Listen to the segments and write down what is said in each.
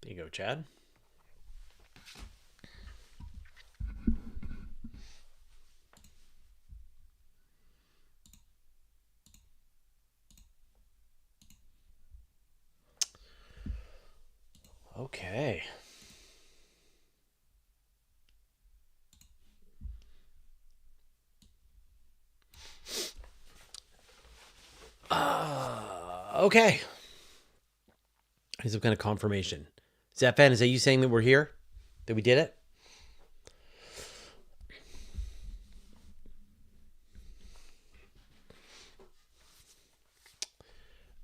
There you go, Chad. Okay. Okay. Here's some kind of confirmation. Zephan, is that you saying that we're here? That we did it?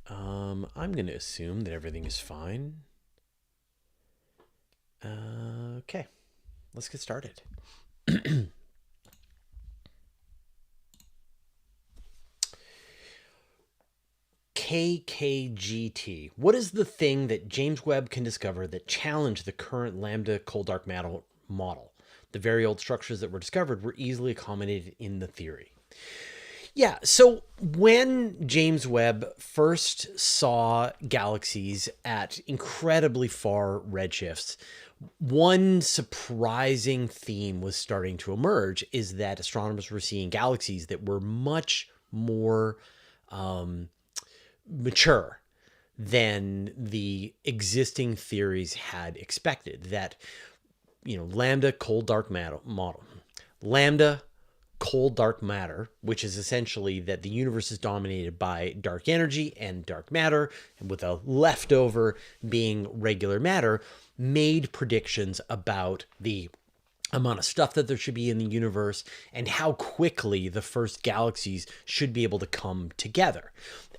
I'm going to assume that everything is fine. Okay. Let's get started. KKGT. What is the thing that James Webb can discover that challenged the current lambda cold dark matter model? The very old structures that were discovered were easily accommodated in the theory. Yeah, so when James Webb first saw galaxies at incredibly far redshifts, one surprising theme was starting to emerge, is that astronomers were seeing galaxies that were much more mature than the existing theories had expected. That, lambda cold dark matter model, lambda cold dark matter, which is essentially that the universe is dominated by dark energy and dark matter, and with a leftover being regular matter, made predictions about the amount of stuff that there should be in the universe and how quickly the first galaxies should be able to come together.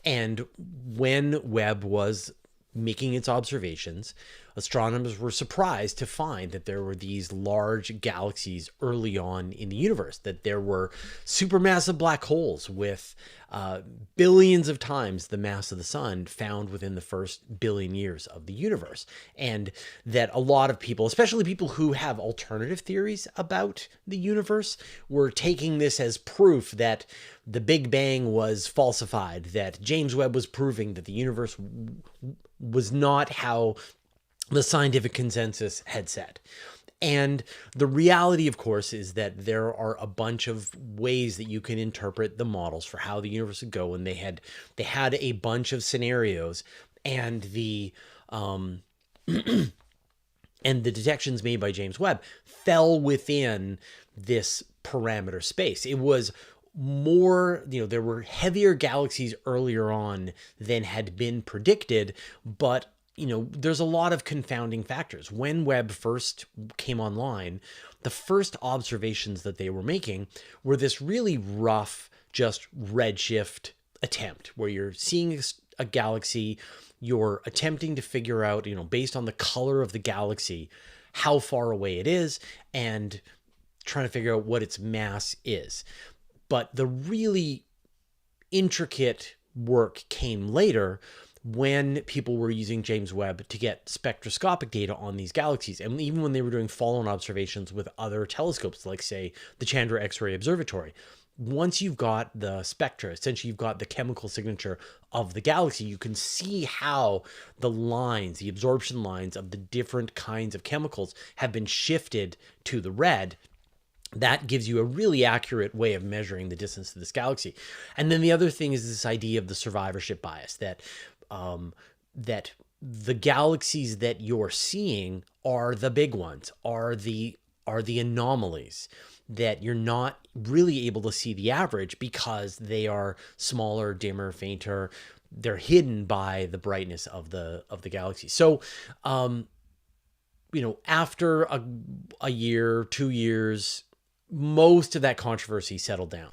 And when Webb was making its observations, astronomers were surprised to find that there were these large galaxies early on in the universe, that there were supermassive black holes with billions of times the mass of the sun found within the first billion years of the universe. And that a lot of people, especially people who have alternative theories about the universe, were taking this as proof that the Big Bang was falsified, that James Webb was proving that the universe was not how the scientific consensus had said. And the reality, of course, is that there are a bunch of ways that you can interpret the models for how the universe would go. And they had a bunch of scenarios, and the and the detections made by James Webb fell within this parameter space. It was more, there were heavier galaxies earlier on than had been predicted, but there's a lot of confounding factors. When Webb first came online, the first observations that they were making were this really rough, just redshift attempt, where you're seeing a galaxy, you're attempting to figure out, based on the color of the galaxy, how far away it is, and trying to figure out what its mass is. But the really intricate work came later, when people were using James Webb to get spectroscopic data on these galaxies. And even when they were doing follow-on observations with other telescopes, like, say, the Chandra X-ray Observatory, once you've got the spectra, essentially you've got the chemical signature of the galaxy, you can see how the lines, the absorption lines of the different kinds of chemicals have been shifted to the red. That gives you a really accurate way of measuring the distance to this galaxy. And then the other thing is this idea of the survivorship bias, that that the galaxies that you're seeing are the big ones, are the anomalies, that you're not really able to see the average because they are smaller, dimmer, fainter. They're hidden by the brightness of the galaxy. So, after a year, 2 years, most of that controversy settled down.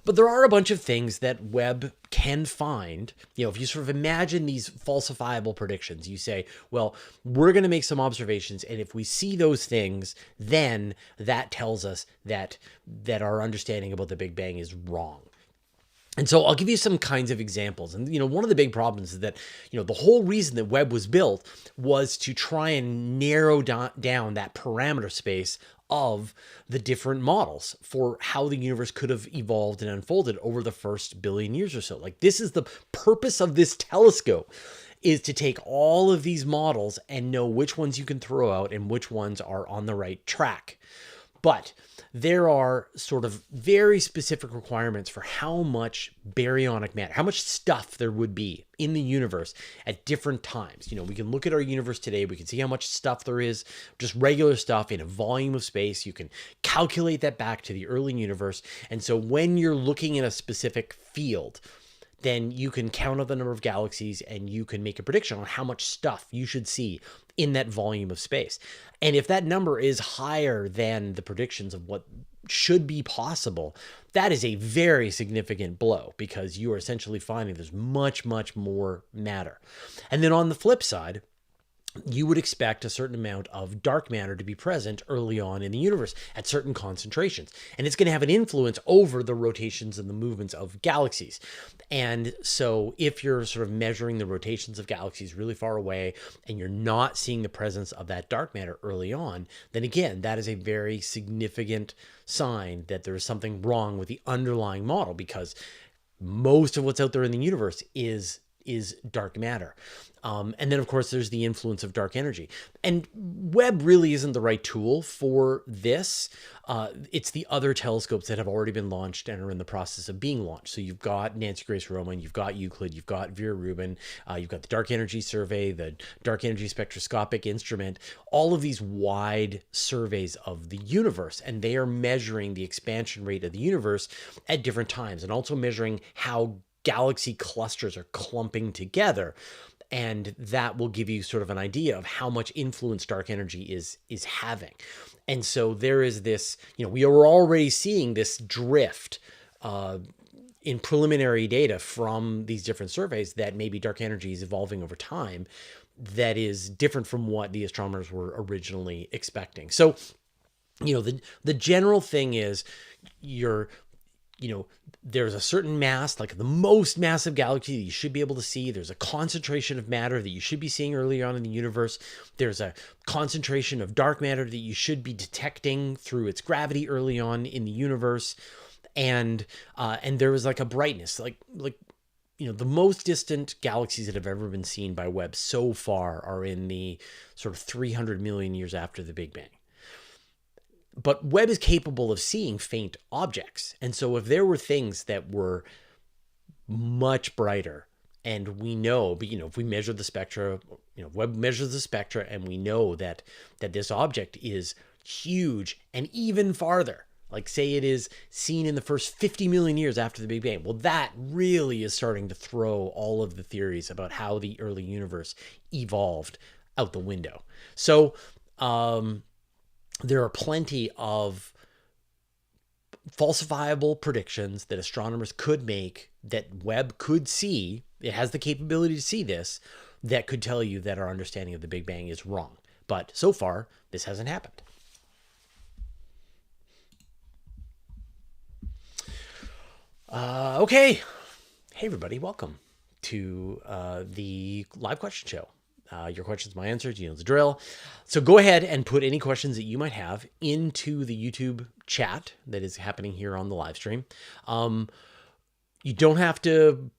But there are a bunch of things that Webb can find. If you sort of imagine these falsifiable predictions, you say, well, we're going to make some observations, and if we see those things, then that tells us that our understanding about the Big Bang is wrong. And so I'll give you some kinds of examples. And, one of the big problems is that, the whole reason that Webb was built was to try and narrow down that parameter space of the different models for how the universe could have evolved and unfolded over the first billion years or so. Like, this is the purpose of this telescope. is to take all of these models and know which ones you can throw out and which ones are on the right track. But there are sort of very specific requirements for how much baryonic matter, how much stuff there would be in the universe at different times. We can look at our universe today. We can see how much stuff there is, just regular stuff in a volume of space. You can calculate that back to the early universe. And so when you're looking at a specific field, then you can count out the number of galaxies and you can make a prediction on how much stuff you should see in that volume of space. And if that number is higher than the predictions of what should be possible, that is a very significant blow, because you are essentially finding there's much, much more matter. And then on the flip side, you would expect a certain amount of dark matter to be present early on in the universe at certain concentrations. And it's going to have an influence over the rotations and the movements of galaxies. And so if you're sort of measuring the rotations of galaxies really far away and you're not seeing the presence of that dark matter early on, then again, that is a very significant sign that there is something wrong with the underlying model, because most of what's out there in the universe is dark matter. And then, of course, there's the influence of dark energy. And Webb really isn't the right tool for this. It's the other telescopes that have already been launched and are in the process of being launched. So you've got Nancy Grace Roman, you've got Euclid, you've got Vera Rubin, you've got the Dark Energy Survey, the Dark Energy Spectroscopic Instrument, all of these wide surveys of the universe. And they are measuring the expansion rate of the universe at different times, and also measuring how galaxy clusters are clumping together. And that will give you sort of an idea of how much influence dark energy is having. And so there is this, we are already seeing this drift in preliminary data from these different surveys that maybe dark energy is evolving over time that is different from what the astronomers were originally expecting. So, the general thing is there's a certain mass, like the most massive galaxy that you should be able to see. There's a concentration of matter that you should be seeing early on in the universe. There's a concentration of dark matter that you should be detecting through its gravity early on in the universe. And there is like a brightness, like the most distant galaxies that have ever been seen by Webb so far are in the sort of 300 million years after the Big Bang. But Webb is capable of seeing faint objects. And so if there were things that were much brighter, and we know, but if we measure the spectra, Webb measures the spectra, and we know that this object is huge and even farther, like say it is seen in the first 50 million years after the Big Bang. Well, that really is starting to throw all of the theories about how the early universe evolved out the window. So, there are plenty of falsifiable predictions that astronomers could make, that Webb could see. It has the capability to see this, that could tell you that our understanding of the Big Bang is wrong. But so far, this hasn't happened. Okay. Hey, everybody. Welcome to the live question show. Your questions, my answers, the drill. So go ahead and put any questions that you might have into the YouTube chat that is happening here on the live stream. You don't have to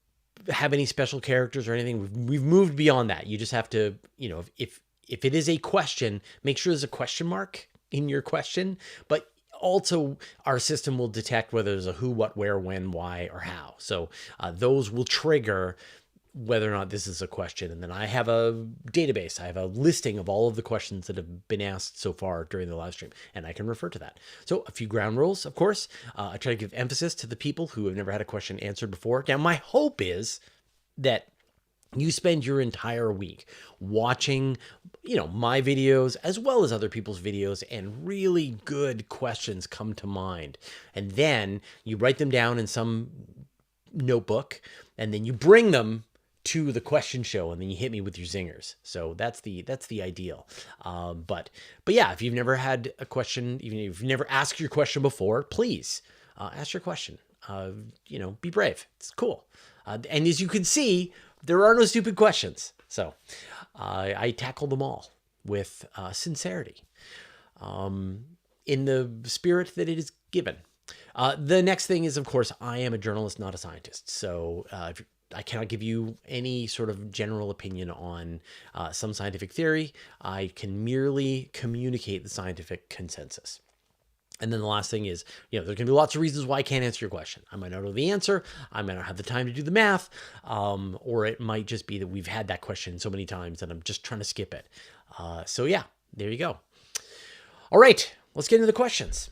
have any special characters or anything. We've moved beyond that. You just have to, if it is a question, make sure there's a question mark in your question, but also our system will detect whether there's a who, what, where, when, why, or how. So those will trigger whether or not this is a question. And then I have a database. I have a listing of all of the questions that have been asked so far during the live stream, and I can refer to that. So a few ground rules, of course. I try to give emphasis to the people who have never had a question answered before. Now, my hope is that you spend your entire week watching, my videos as well as other people's videos, and really good questions come to mind. And then you write them down in some notebook, and then you bring them to the question show, and then you hit me with your zingers. So that's the ideal. But yeah, if you've never had a question, even if you've never asked your question before, please ask your question. Be brave. It's cool. And as you can see, there are no stupid questions. So I tackle them all with sincerity, in the spirit that it is given. The next thing is, of course, I am a journalist, not a scientist. So I cannot give you any sort of general opinion on some scientific theory. I can merely communicate the scientific consensus. And then the last thing is, there's going to be lots of reasons why I can't answer your question. I might not know the answer. I might not have the time to do the math. Or it might just be that we've had that question so many times and I'm just trying to skip it. So yeah, there you go. All right, let's get into the questions.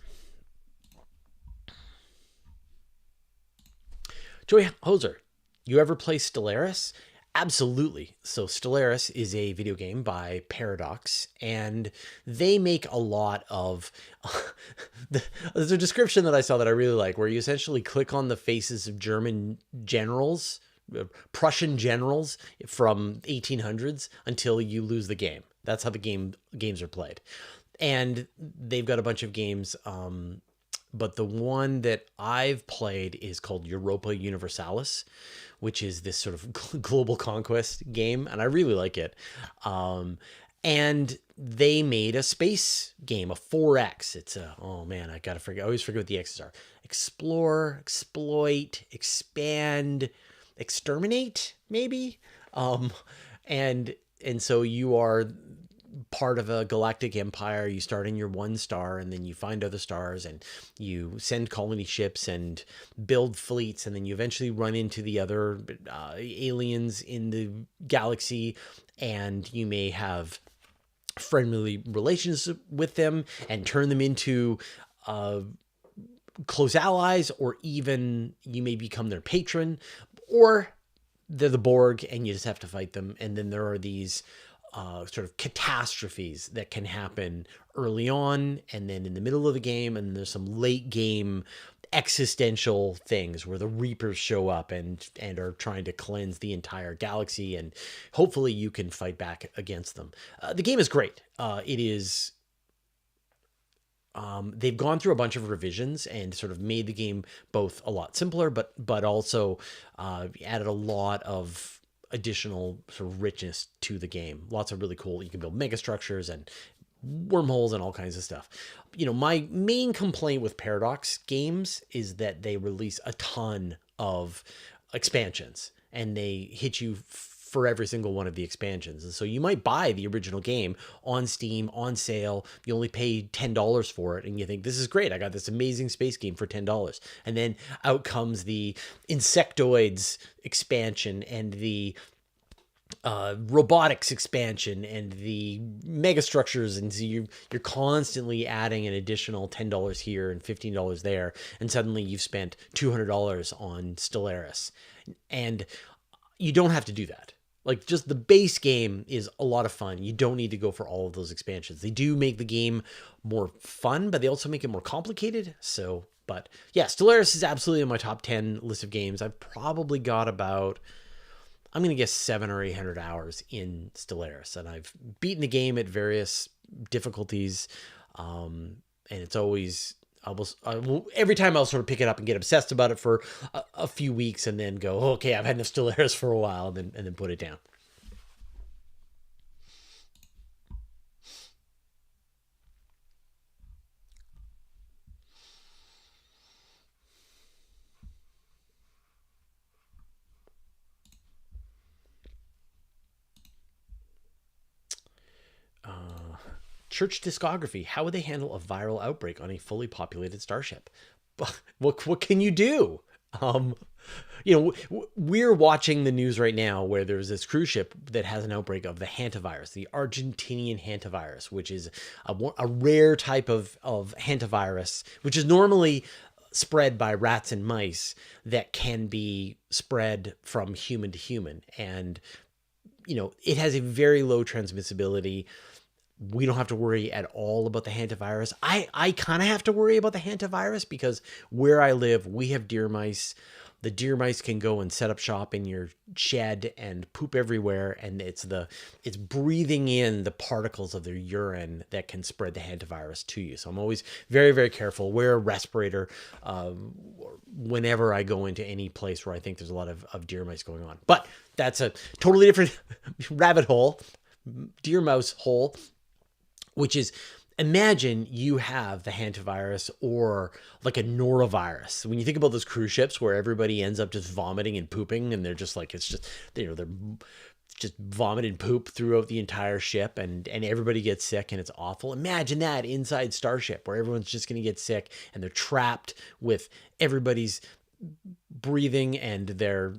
Joey Hoser, you ever play Stellaris? Absolutely. So Stellaris is a video game by Paradox, and they make a lot of... There's a description that I saw that I really like, where you essentially click on the faces of German generals, Prussian generals from 1800s until you lose the game. That's how the games are played. And they've got a bunch of games, but the one that I've played is called Europa Universalis, which is this sort of global conquest game, and I really like it. And they made a space game, a 4X. It's a, oh man, I always forget what the X's are. Explore, exploit, expand, exterminate, maybe? And so you are part of a galactic empire. You start in your one star, and then you find other stars, and you send colony ships and build fleets, and then you eventually run into the other aliens in the galaxy, and you may have friendly relations with them and turn them into close allies, or even you may become their patron, or they're the Borg and you just have to fight them. And then there are these sort of catastrophes that can happen early on and then in the middle of the game, and there's some late game existential things where the Reapers show up and are trying to cleanse the entire galaxy, and hopefully you can fight back against them. The game is great. It is... they've gone through a bunch of revisions and sort of made the game both a lot simpler, but also added a lot of additional sort of richness to the game. Lots of really cool, you can build megastructures and wormholes and all kinds of stuff. My main complaint with Paradox games is that they release a ton of expansions, and they hit you for every single one of the expansions. And so you might buy the original game on Steam on sale. You only pay $10 for it, and you think, this is great, I got this amazing space game for $10. And then out comes the Insectoids expansion and the robotics expansion and the megastructures, and so you're constantly adding an additional $10 here and $15 there, and suddenly you've spent $200 on Stellaris. And you don't have to do that. Like, just the base game is a lot of fun. You don't need to go for all of those expansions. They do make the game more fun, but they also make it more complicated. So, but yeah, Stellaris is absolutely in my top 10 list of games. I've probably got about, I'm going to guess 700 or 800 hours in Stellaris, and I've beaten the game at various difficulties. And it's always, every time I'll sort of pick it up and get obsessed about it for a few weeks, and then go, okay, I've had enough Stellaris for a while, and then put it down. Church discography. How would they handle a viral outbreak on a fully populated starship? What can you do? We're watching the news right now where there's this cruise ship that has an outbreak of the hantavirus, the Argentinian hantavirus, which is a rare type of hantavirus, which is normally spread by rats and mice, that can be spread from human to human. And, it has a very low transmissibility. We don't have to worry at all about the hantavirus. I kind of have to worry about the hantavirus because where I live, we have deer mice. The deer mice can go and set up shop in your shed and poop everywhere, and it's breathing in the particles of their urine that can spread the hantavirus to you. So I'm always very, very careful. Wear a respirator whenever I go into any place where I think there's a lot of deer mice going on. But that's a totally different rabbit hole, deer mouse hole, which is imagine you have the hantavirus or like a norovirus. When you think about those cruise ships where everybody ends up just vomiting and pooping, and they're just like, it's just, you know, they're just vomit and poop throughout the entire ship, and everybody gets sick and it's awful. Imagine that inside Starship where everyone's just going to get sick and they're trapped with everybody's breathing and their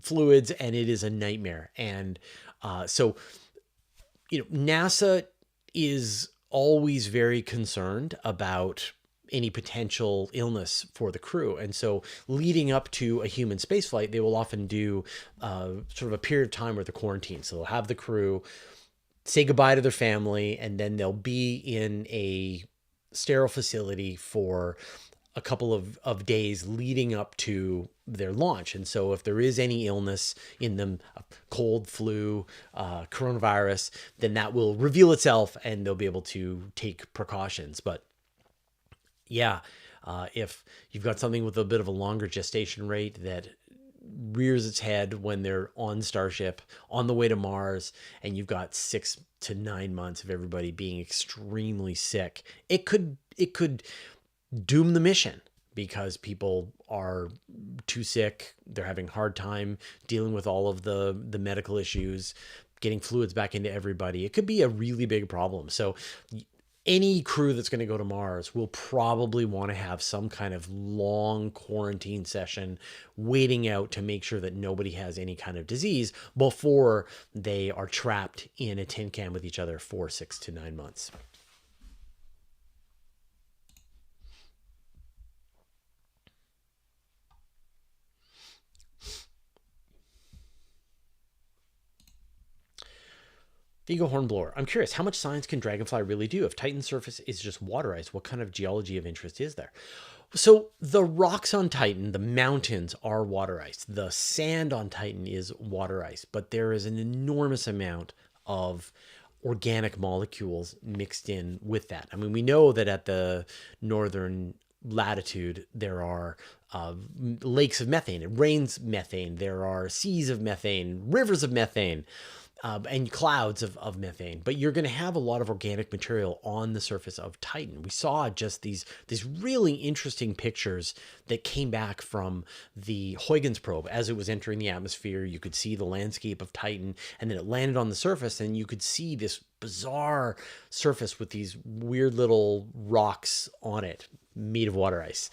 fluids, and it is a nightmare. And so, you know, NASA is always very concerned about any potential illness for the crew. And so leading up to a human spaceflight, they will often do sort of a period of time where they're quarantined. So they'll have the crew say goodbye to their family, and then they'll be in a sterile facility for a couple of days leading up to their launch. And so if there is any illness in them, a cold, flu, coronavirus, then that will reveal itself and they'll be able to take precautions. But yeah, if you've got something with a bit of a longer gestation rate that rears its head when they're on Starship on the way to Mars, and you've got 6 to 9 months of everybody being extremely sick, it could doom the mission, because people are too sick. They're having a hard time dealing with all of the medical issues, getting fluids back into everybody. It could be a really big problem. So any crew that's going to go to Mars will probably want to have some kind of long quarantine session waiting out to make sure that nobody has any kind of disease before they are trapped in a tin can with each other for 6 to 9 months. Vigo Hornblower, I'm curious, how much science can Dragonfly really do? If Titan's surface is just water ice, what kind of geology of interest is there? So the rocks on Titan, the mountains, are water ice. The sand on Titan is water ice, but there is an enormous amount of organic molecules mixed in with that. I mean, we know that at the northern latitude, there are lakes of methane. It rains methane. There are seas of methane, rivers of methane. And clouds of methane, but you're going to have a lot of organic material on the surface of Titan. We saw just these really interesting pictures that came back from the Huygens probe as it was entering the atmosphere. You could see the landscape of Titan, and then it landed on the surface, and you could see this bizarre surface with these weird little rocks on it made of water ice.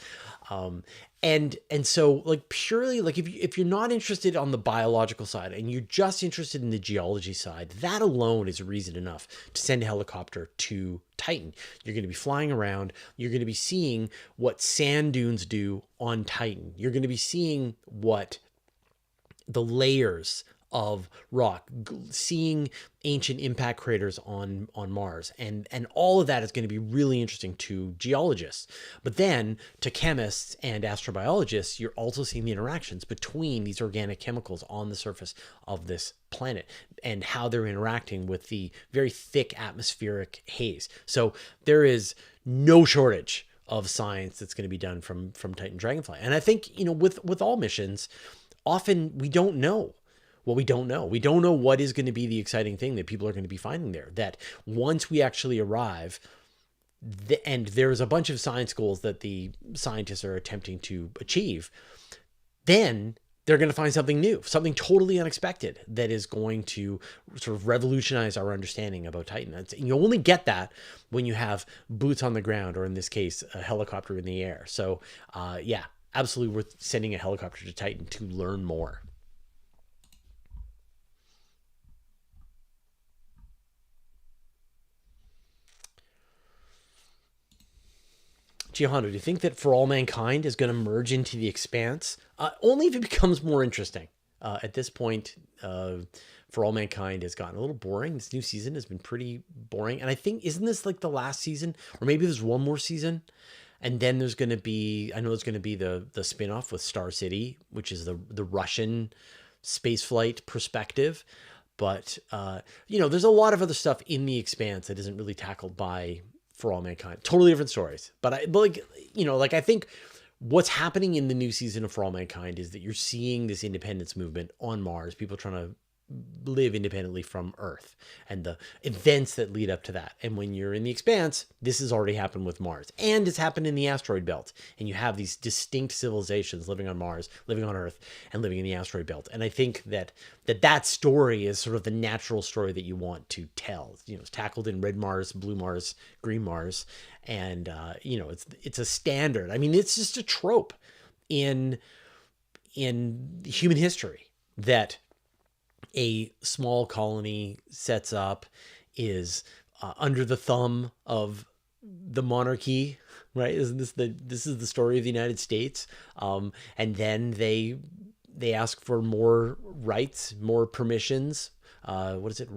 And so, like, purely, like, if you're not interested on the biological side and you're just interested in the geology side, that alone is reason enough to send a helicopter to Titan. You're going to be flying around. You're going to be seeing what sand dunes do on Titan. You're going to be seeing what the layers of rock, seeing ancient impact craters on Mars, and all of that is going to be really interesting to geologists. But then to chemists and astrobiologists, you're also seeing the interactions between these organic chemicals on the surface of this planet and how they're interacting with the very thick atmospheric haze. So there is no shortage of science that's going to be done from Titan Dragonfly. And I think, you know, with all missions, often we don't know. Well, we don't know. We don't know what is going to be the exciting thing that people are going to be finding there. That once we actually arrive, and there's a bunch of science goals that the scientists are attempting to achieve, then they're going to find something new, something totally unexpected that is going to sort of revolutionize our understanding about Titan. And you only get that when you have boots on the ground, or in this case, a helicopter in the air. So yeah, absolutely worth sending a helicopter to Titan to learn more. Giovanni, do you think that For All Mankind is going to merge into the Expanse? Only if it becomes more interesting. At this point, For All Mankind has gotten a little boring. This new season has been pretty boring. And I think, isn't this like the last season? Or maybe there's one more season? And then there's going to be, I know there's going to be the spinoff with Star City, which is the Russian spaceflight perspective. But, you know, there's a lot of other stuff in the Expanse that isn't really tackled by For All Mankind. Totally different stories. But like, you know, like, I think what's happening in the new season of For All Mankind is that you're seeing this independence movement on Mars, people trying to live independently from Earth and the events that lead up to that. And when you're in the Expanse, this has already happened with Mars, and it's happened in the asteroid belt. And you have these distinct civilizations living on Mars, living on Earth, and living in the asteroid belt. And I think that story is sort of the natural story that you want to tell. You know, it's tackled in Red Mars, Blue Mars, Green Mars, and you know, it's a standard. I mean, it's just a trope in human history that a small colony sets up, is under the thumb of the monarchy, right? Isn't this is the story of the United States? And then they ask for more rights, more permissions. What is it?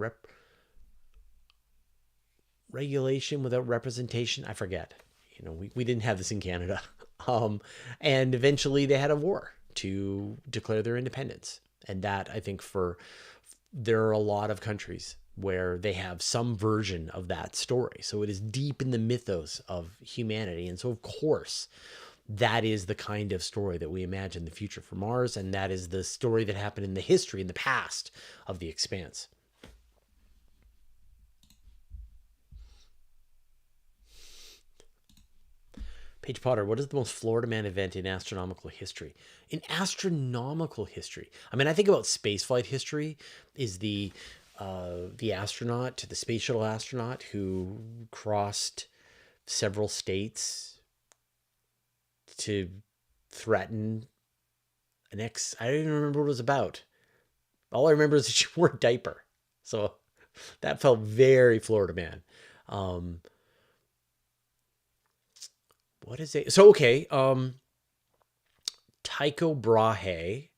Regulation without representation. I forget. You know, we didn't have this in Canada. And eventually they had a war to declare their independence. And that, I think, there are a lot of countries where they have some version of that story. So it is deep in the mythos of humanity. And so, of course, that is the kind of story that we imagine the future for Mars. And that is the story that happened in the history, in the past of the Expanse. Paige Potter, what is the most Florida man event in astronomical history? In astronomical history, I mean, I think about spaceflight history is the astronaut, the space shuttle astronaut who crossed several states to threaten I don't even remember what it was about. All I remember is that she wore a diaper. So that felt very Florida man. What is it? So, okay. Tycho Brahe,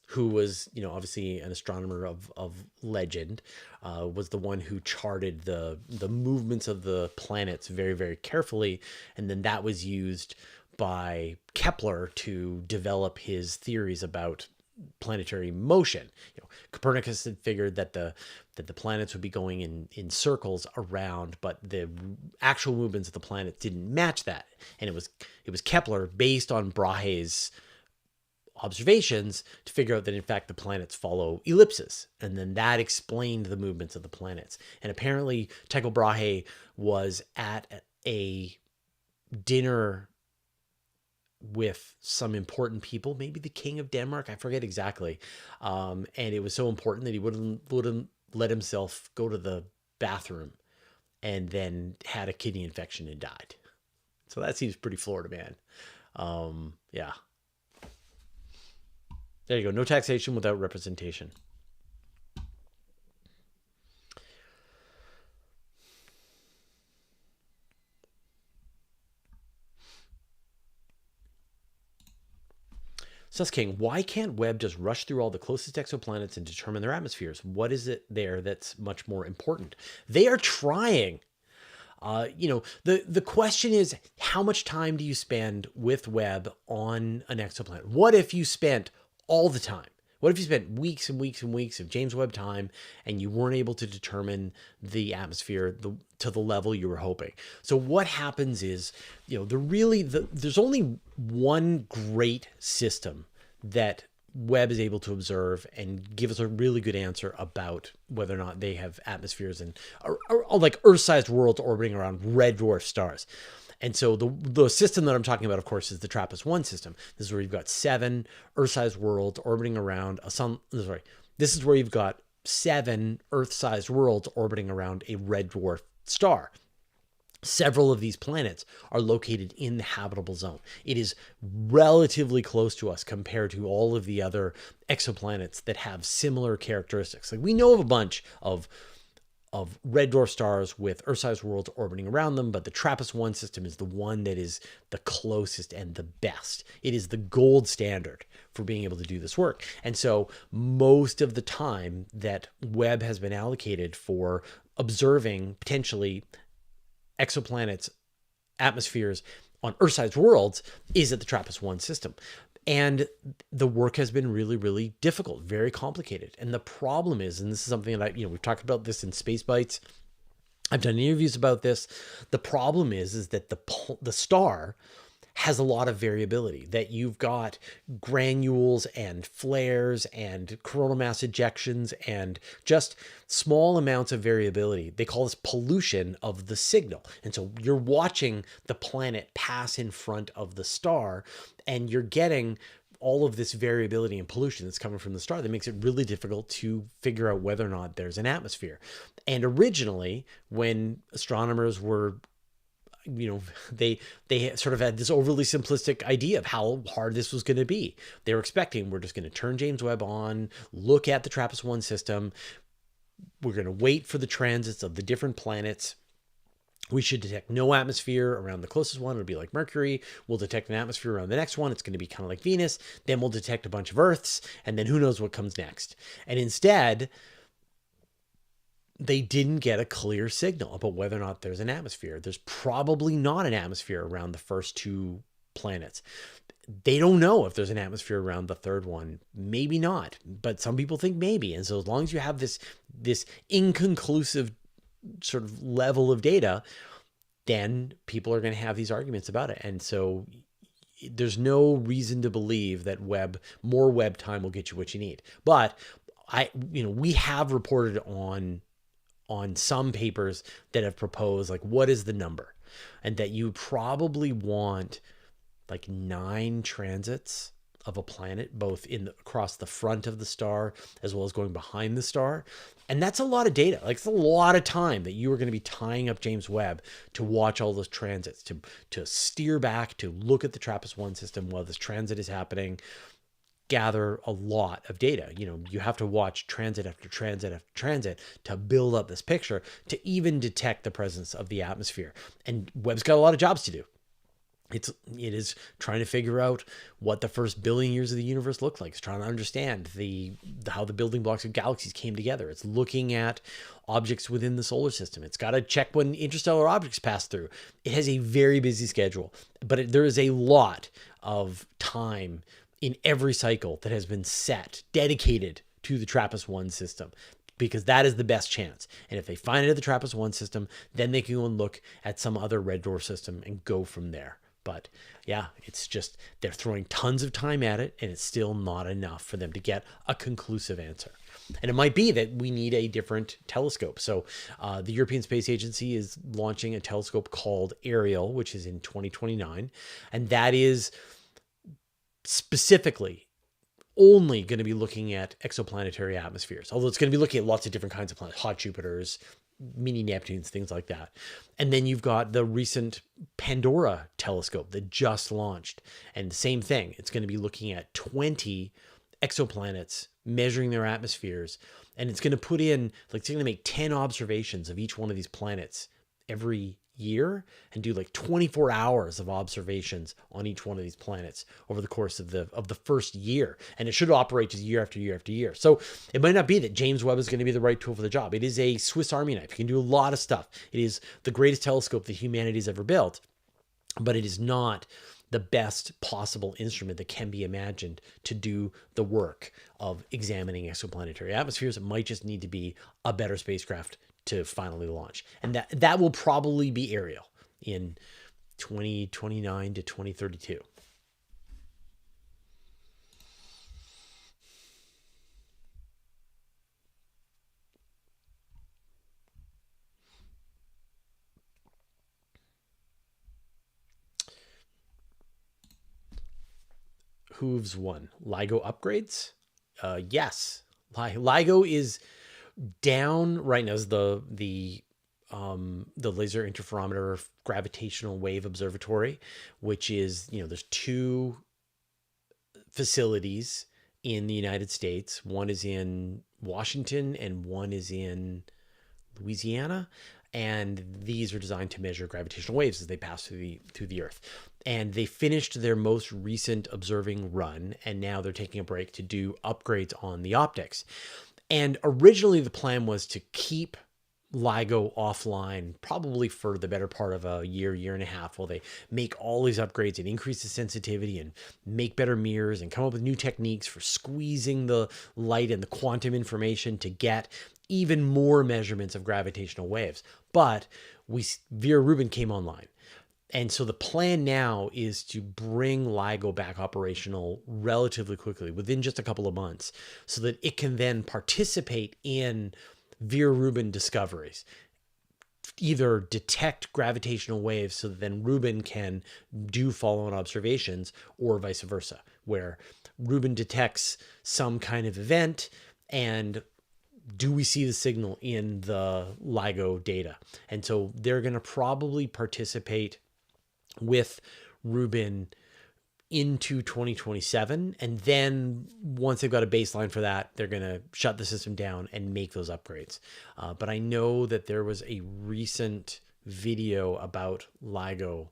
who was, you know, obviously an astronomer of legend, was the one who charted the movements of the planets very, very carefully. And then that was used by Kepler to develop his theories about planetary motion. You know, Copernicus had figured that the planets would be going in circles around, but the actual movements of the planets didn't match that. And it was Kepler, based on Brahe's observations, to figure out that in fact the planets follow ellipses, and then that explained the movements of the planets. And apparently Tycho Brahe was at a dinner with some important people, maybe the King of Denmark, I forget exactly. And it was so important that he wouldn't let himself go to the bathroom, and then had a kidney infection and died. So that seems pretty Florida man. Yeah. There you go. No taxation without representation. Sus King, why can't Webb just rush through all the closest exoplanets and determine their atmospheres? What is it there that's much more important? They are trying. You know, the question is, how much time do you spend with Webb on an exoplanet? What if you spent all the time? What if you spent weeks and weeks and weeks of James Webb time and you weren't able to determine the atmosphere to the level you were hoping? So what happens is, you know, there's only one great system that Webb is able to observe and give us a really good answer about whether or not they have atmospheres and are like Earth-sized worlds orbiting around red dwarf stars. And so the system that I'm talking about, of course, is the TRAPPIST-1 system. This is where you've got 7 Earth-sized worlds orbiting around a sun. Sorry, this is where you've got 7 Earth-sized worlds orbiting around a red dwarf star. Several of these planets are located in the habitable zone. It is relatively close to us compared to all of the other exoplanets that have similar characteristics. Like, we know of a bunch of red dwarf stars with Earth-sized worlds orbiting around them, but the TRAPPIST-1 system is the one that is the closest and the best. It is the gold standard for being able to do this work. And so most of the time that Webb has been allocated for observing potentially exoplanets' atmospheres on Earth-sized worlds is at the TRAPPIST-1 system. And the work has been really, really difficult, very complicated. And the problem is, and this is something that we've talked about this in Space Bites. I've done interviews about this. The problem is that the star has a lot of variability, that you've got granules and flares and coronal mass ejections and just small amounts of variability. They call this pollution of the signal. And so you're watching the planet pass in front of the star, and you're getting all of this variability and pollution that's coming from the star that makes it really difficult to figure out whether or not there's an atmosphere. And originally, when astronomers were, they sort of had this overly simplistic idea of how hard this was going to be. They were expecting, we're just going to turn James Webb on, look at the TRAPPIST-1 system, we're going to wait for the transits of the different planets. We should detect no atmosphere around the closest one. It'll be like Mercury. We'll detect an atmosphere around the next one. It's going to be kind of like Venus. Then we'll detect a bunch of Earths, and then who knows what comes next. And instead, they didn't get a clear signal about whether or not there's an atmosphere. There's probably not an atmosphere around the first two planets. They don't know if there's an atmosphere around the third one. Maybe not, but some people think maybe. And so as long as you have this inconclusive sort of level of data, then people are going to have these arguments about it. And so there's no reason to believe that more Webb time will get you what you need. But we have reported on some papers that have proposed, like, what is the number? And that you probably want like 9 transits of a planet, both across the front of the star as well as going behind the star. And that's a lot of data. Like, it's a lot of time that you are going to be tying up James Webb to watch all those transits, to steer back, to look at the TRAPPIST-1 system while this transit is happening, gather a lot of data. You have to watch transit after transit after transit to build up this picture, to even detect the presence of the atmosphere. And Webb's got a lot of jobs to do. It is trying to figure out what the first billion years of the universe looked like. It's trying to understand how the building blocks of galaxies came together. It's looking at objects within the solar system. It's got to check when interstellar objects pass through. It has a very busy schedule, but there is a lot of time in every cycle that has been dedicated to the TRAPPIST-1 system, because that is the best chance. And if they find it at the TRAPPIST-1 system, then they can go and look at some other red dwarf system and go from there. But yeah, it's just, they're throwing tons of time at it, and it's still not enough for them to get a conclusive answer. And it might be that we need a different telescope. So the European Space Agency is launching a telescope called Ariel, which is in 2029. And that is specifically only going to be looking at exoplanetary atmospheres, although it's going to be looking at lots of different kinds of planets, hot Jupiters, mini Neptunes, things like that. And then you've got the recent Pandora telescope that just launched. And the same thing, it's going to be looking at 20 exoplanets, measuring their atmospheres. And it's going to put in, like, it's going to make 10 observations of each one of these planets every year and do like 24 hours of observations on each one of these planets over the course of the first year. And it should operate just year after year after year. So it might not be that James Webb is going to be the right tool for the job. It is a Swiss Army knife. It can do a lot of stuff. It is the greatest telescope that humanity's ever built, but it is not the best possible instrument that can be imagined to do the work of examining exoplanetary atmospheres. It might just need to be a better spacecraft to finally launch. And that will probably be Ariel in 2029 to 2032. Hooves 1. LIGO upgrades? Yes. LIGO is down right now. Is the Laser Interferometer Gravitational Wave Observatory, which is, there's 2 facilities in the United States. One is in Washington and one is in Louisiana. And these are designed to measure gravitational waves as they pass through the Earth. And they finished their most recent observing run, and now they're taking a break to do upgrades on the optics. And originally the plan was to keep LIGO offline probably for the better part of a year and a half, while they make all these upgrades and increase the sensitivity and make better mirrors and come up with new techniques for squeezing the light and the quantum information to get even more measurements of gravitational waves. But Vera Rubin came online, And so the plan now is to bring LIGO back operational relatively quickly, within just a couple of months, so that it can then participate in Vera Rubin discoveries, either detect gravitational waves so that then Rubin can do follow-on observations, or vice versa, where Rubin detects some kind of event, and do we see the signal in the LIGO data? And so they're going to probably participate with Rubin into 2027. And then once they've got a baseline for that, they're going to shut the system down and make those upgrades. But I know that there was a recent video about LIGO.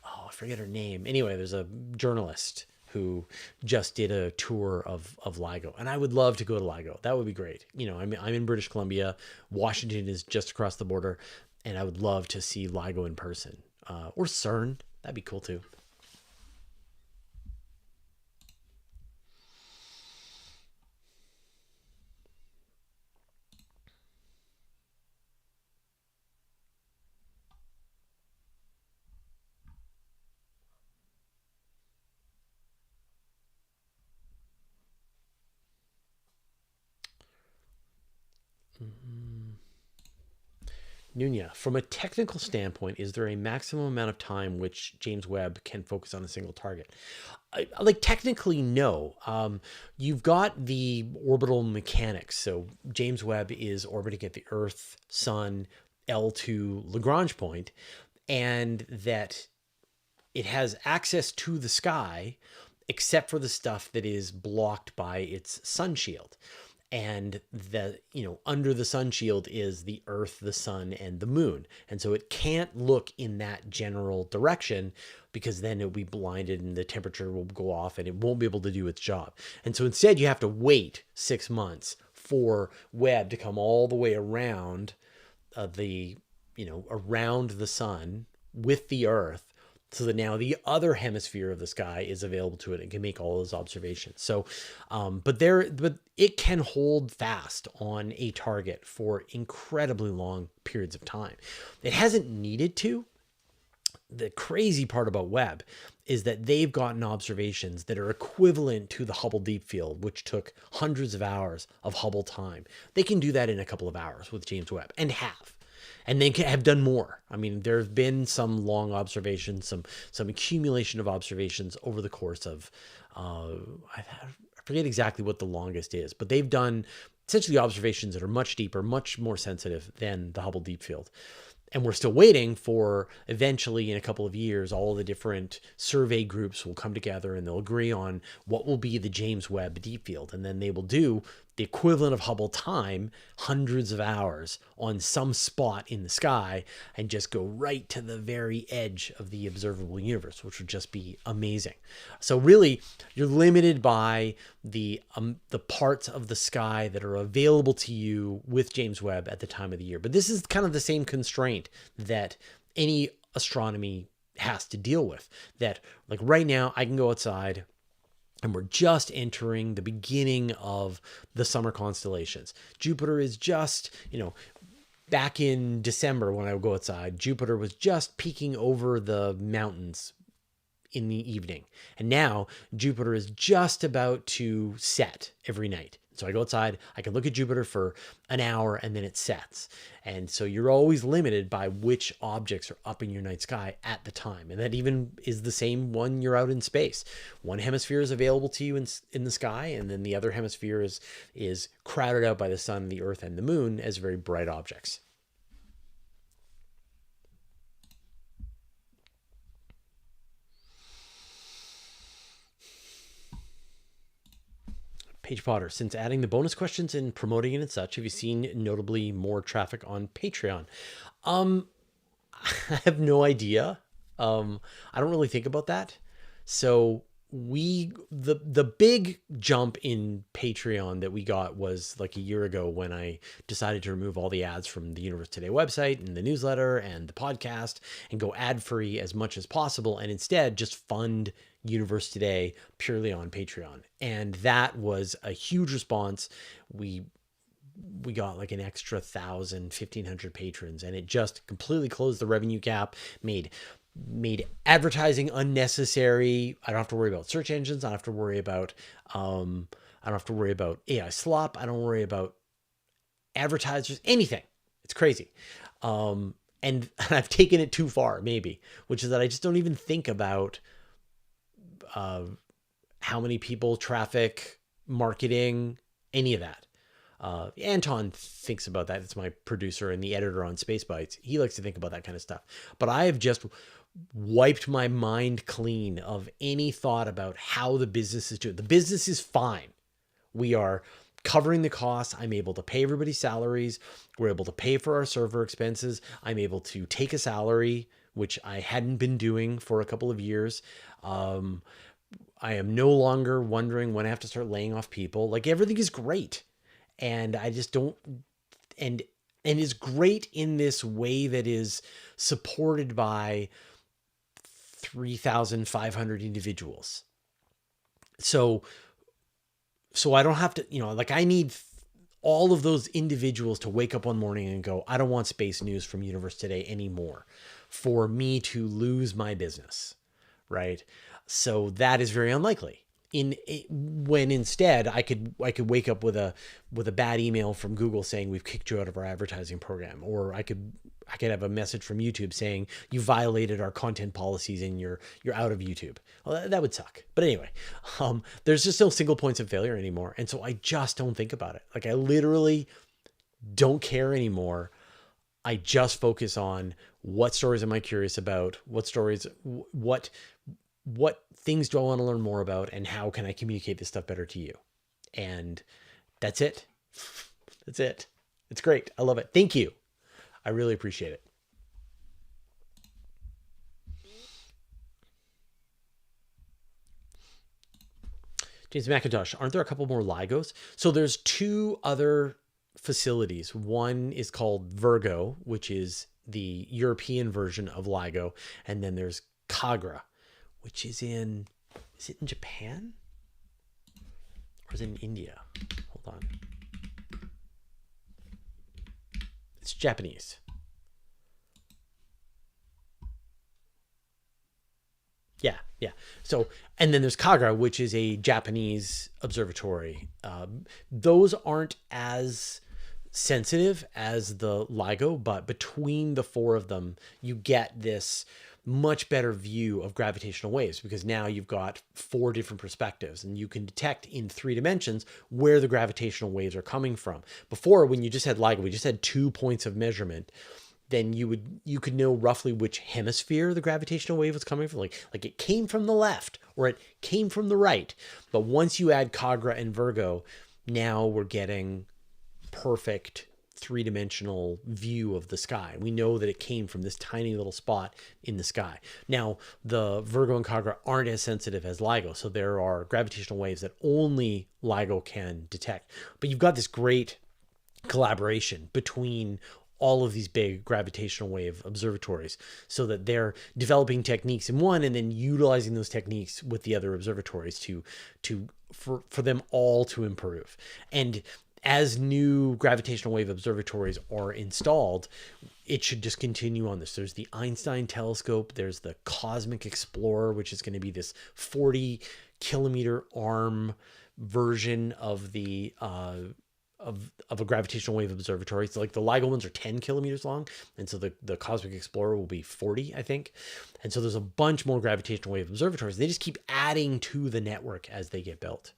Oh, I forget her name. Anyway, there's a journalist who just did a tour of LIGO, and I would love to go to LIGO. That would be great. You know, I'm in British Columbia. Washington is just across the border, and I would love to see LIGO in person. Or CERN. That'd be cool too. Nunya, from a technical standpoint, is there a maximum amount of time which James Webb can focus on a single target? Like, technically, no. You've got the orbital mechanics. So James Webb is orbiting at the Earth, Sun, L2 Lagrange point, and that it has access to the sky, except for the stuff that is blocked by its sun shield. And the, you know, under the sun shield is the Earth, the sun, and the moon. And so it can't look in that general direction, because then it'll be blinded and the temperature will go off and it won't be able to do its job. And so instead you have to wait 6 months for Webb to come all the way around around the sun with the Earth, so that now the other hemisphere of the sky is available to it and can make all those observations. So, but it can hold fast on a target for incredibly long periods of time. It hasn't needed to. The crazy part about Webb is that they've gotten observations that are equivalent to the Hubble Deep Field, which took hundreds of hours of Hubble time. They can do that in a couple of hours with James Webb, and have. And they have done more. I mean, there have been some long observations, some accumulation of observations over the course of, I forget exactly what the longest is, but they've done essentially observations that are much deeper, much more sensitive than the Hubble Deep Field. And we're still waiting for, eventually in a couple of years, all the different survey groups will come together and they'll agree on what will be the James Webb Deep Field. And then they will do the equivalent of Hubble time, hundreds of hours on some spot in the sky, and just go right to the very edge of the observable universe, which would just be amazing. So really, you're limited by the parts of the sky that are available to you with James Webb at the time of the year. But this is kind of the same constraint that any astronomy has to deal with. That, like, right now, I can go outside, and we're just entering the beginning of the summer constellations. Jupiter is just, back in December when I would go outside, Jupiter was just peeking over the mountains in the evening. And now Jupiter is just about to set every night. So I go outside, I can look at Jupiter for an hour, and then it sets. And so you're always limited by which objects are up in your night sky at the time. And that even is the same when you're out in space. One hemisphere is available to you in the sky, and then the other hemisphere is crowded out by the sun, the Earth, and the moon as very bright objects. Paige Potter, since adding the bonus questions and promoting it and such, have you seen notably more traffic on Patreon? I have no idea. I don't really think about that. So the big jump in Patreon that we got was like a year ago, when I decided to remove all the ads from the Universe Today website and the newsletter and the podcast, and go ad free as much as possible, and instead just fund Universe Today purely on Patreon. And that was a huge response. We got like an extra 1,000, 1,500 patrons, and it just completely closed the revenue gap, made made advertising unnecessary. I don't have to worry about search engines. I don't have to worry about I don't have to worry about AI slop. I don't worry about advertisers, anything. It's crazy. And I've taken it too far, maybe, which is that I just don't even think about how many people, traffic, marketing, any of that. Anton thinks about that. It's my producer and the editor on Space Bites. He likes to think about that kind of stuff. But I have just wiped my mind clean of any thought about how the business is doing. The business is fine. We are covering the costs. I'm able to pay everybody's salaries. We're able to pay for our server expenses. I'm able to take a salary, which I hadn't been doing for a couple of years. I am no longer wondering when I have to start laying off people. Like, everything is great. And I just don't, and is great in this way that is supported by 3,500 individuals. So I don't have to, like, I need all of those individuals to wake up one morning and go, I don't want space news from Universe Today anymore, for me to lose my business, right? So that is very unlikely. When instead I could wake up with a bad email from Google saying we've kicked you out of our advertising program, or I could have a message from YouTube saying you violated our content policies and you're out of YouTube. Well, that would suck. But anyway, there's just no single points of failure anymore, and so I just don't think about it. Like, I literally don't care anymore. I just focus on what stories am I curious about, what things do I want to learn more about, and how can I communicate this stuff better to you? And that's it. That's it. It's great. I love it. Thank you. I really appreciate it. James McIntosh, aren't there a couple more LIGOs? So there's two other facilities. One is called Virgo, which is the European version of LIGO. And then there's Kagra, which is it in Japan? Or is it in India? Hold on. It's Japanese. Yeah. So, and then there's Kagra, which is a Japanese observatory. Those aren't as sensitive as the LIGO, but between the four of them, you get this much better view of gravitational waves, because now you've got four different perspectives and you can detect in 3 dimensions where the gravitational waves are coming from. Before, when you just had LIGO, we just had 2 points of measurement. Then you could know roughly which hemisphere the gravitational wave was coming from. Like it came from the left or it came from the right. But once you add Kagra and Virgo, now we're getting perfect 3-dimensional view of the sky. We know that it came from this tiny little spot in the sky. Now, the Virgo and Kagra aren't as sensitive as LIGO, so there are gravitational waves that only LIGO can detect. But you've got this great collaboration between all of these big gravitational wave observatories, so that they're developing techniques in one and then utilizing those techniques with the other observatories for them all to improve. And as new gravitational wave observatories are installed, it should just continue on this. There's the Einstein telescope. There's the Cosmic Explorer, which is going to be this 40-kilometer arm version of the of a gravitational wave observatory. So like the LIGO ones are 10 kilometers long, and so the Cosmic Explorer will be 40, I think. And so there's a bunch more gravitational wave observatories. They just keep adding to the network as they get built.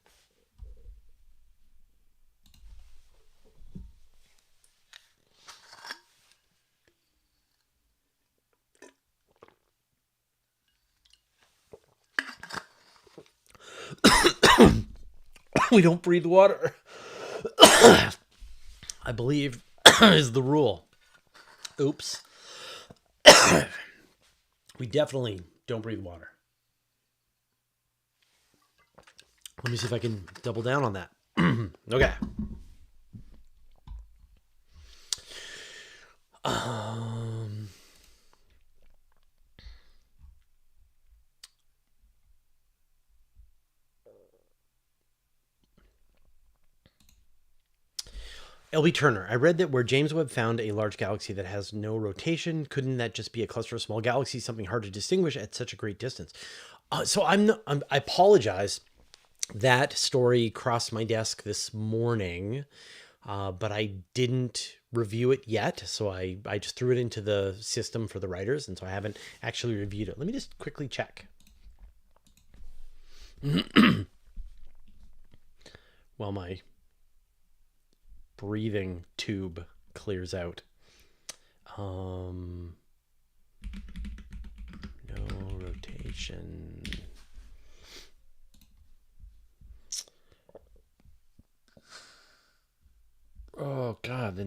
We don't breathe water. I believe is the rule. Oops. We definitely don't breathe water. Let me see if I can double down on that. Okay. LB Turner, I read that where James Webb found a large galaxy that has no rotation, couldn't that just be a cluster of small galaxies, something hard to distinguish at such a great distance? I apologize. That story crossed my desk this morning, but I didn't review it yet. So I just threw it into the system for the writers, and so I haven't actually reviewed it. Let me just quickly check. While my breathing tube clears out. No rotation. Oh God,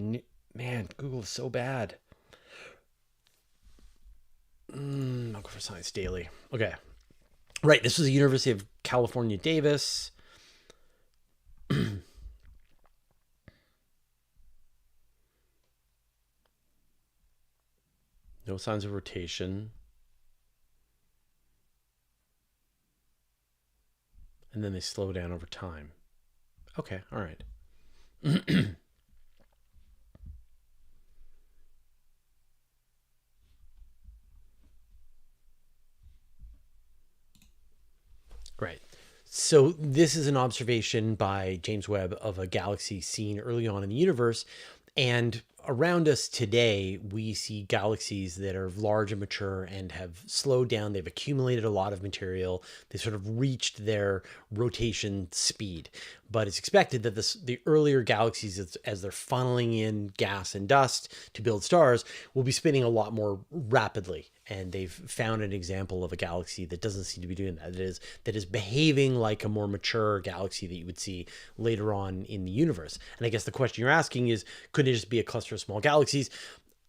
man, Google is so bad. I'll go for Science Daily. Okay. Right, this was the University of California, Davis. No signs of rotation. And then they slow down over time. Okay, all right. Right. So this is an observation by James Webb of a galaxy seen early on in the universe. And around us today, we see galaxies that are large and mature and have slowed down. They've accumulated a lot of material. They sort of reached their rotation speed. But it's expected that the earlier galaxies, as they're funneling in gas and dust to build stars, will be spinning a lot more rapidly. And they've found an example of a galaxy that doesn't seem to be doing that. That is behaving like a more mature galaxy that you would see later on in the universe. And I guess the question you're asking is, could it just be a cluster of small galaxies?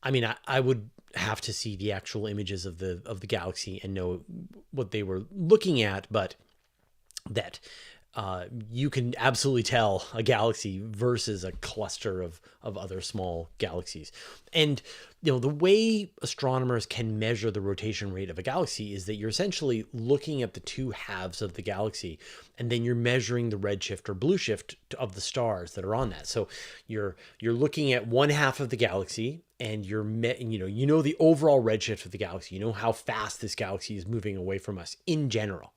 I mean, I would have to see the actual images of the galaxy and know what they were looking at, but that you can absolutely tell a galaxy versus a cluster of other small galaxies. And the way astronomers can measure the rotation rate of a galaxy is that you're essentially looking at the two halves of the galaxy, and then you're measuring the redshift or blue shift of the stars that are on that. So you're looking at one half of the galaxy, and you know the overall redshift of the galaxy. You know how fast this galaxy is moving away from us in general.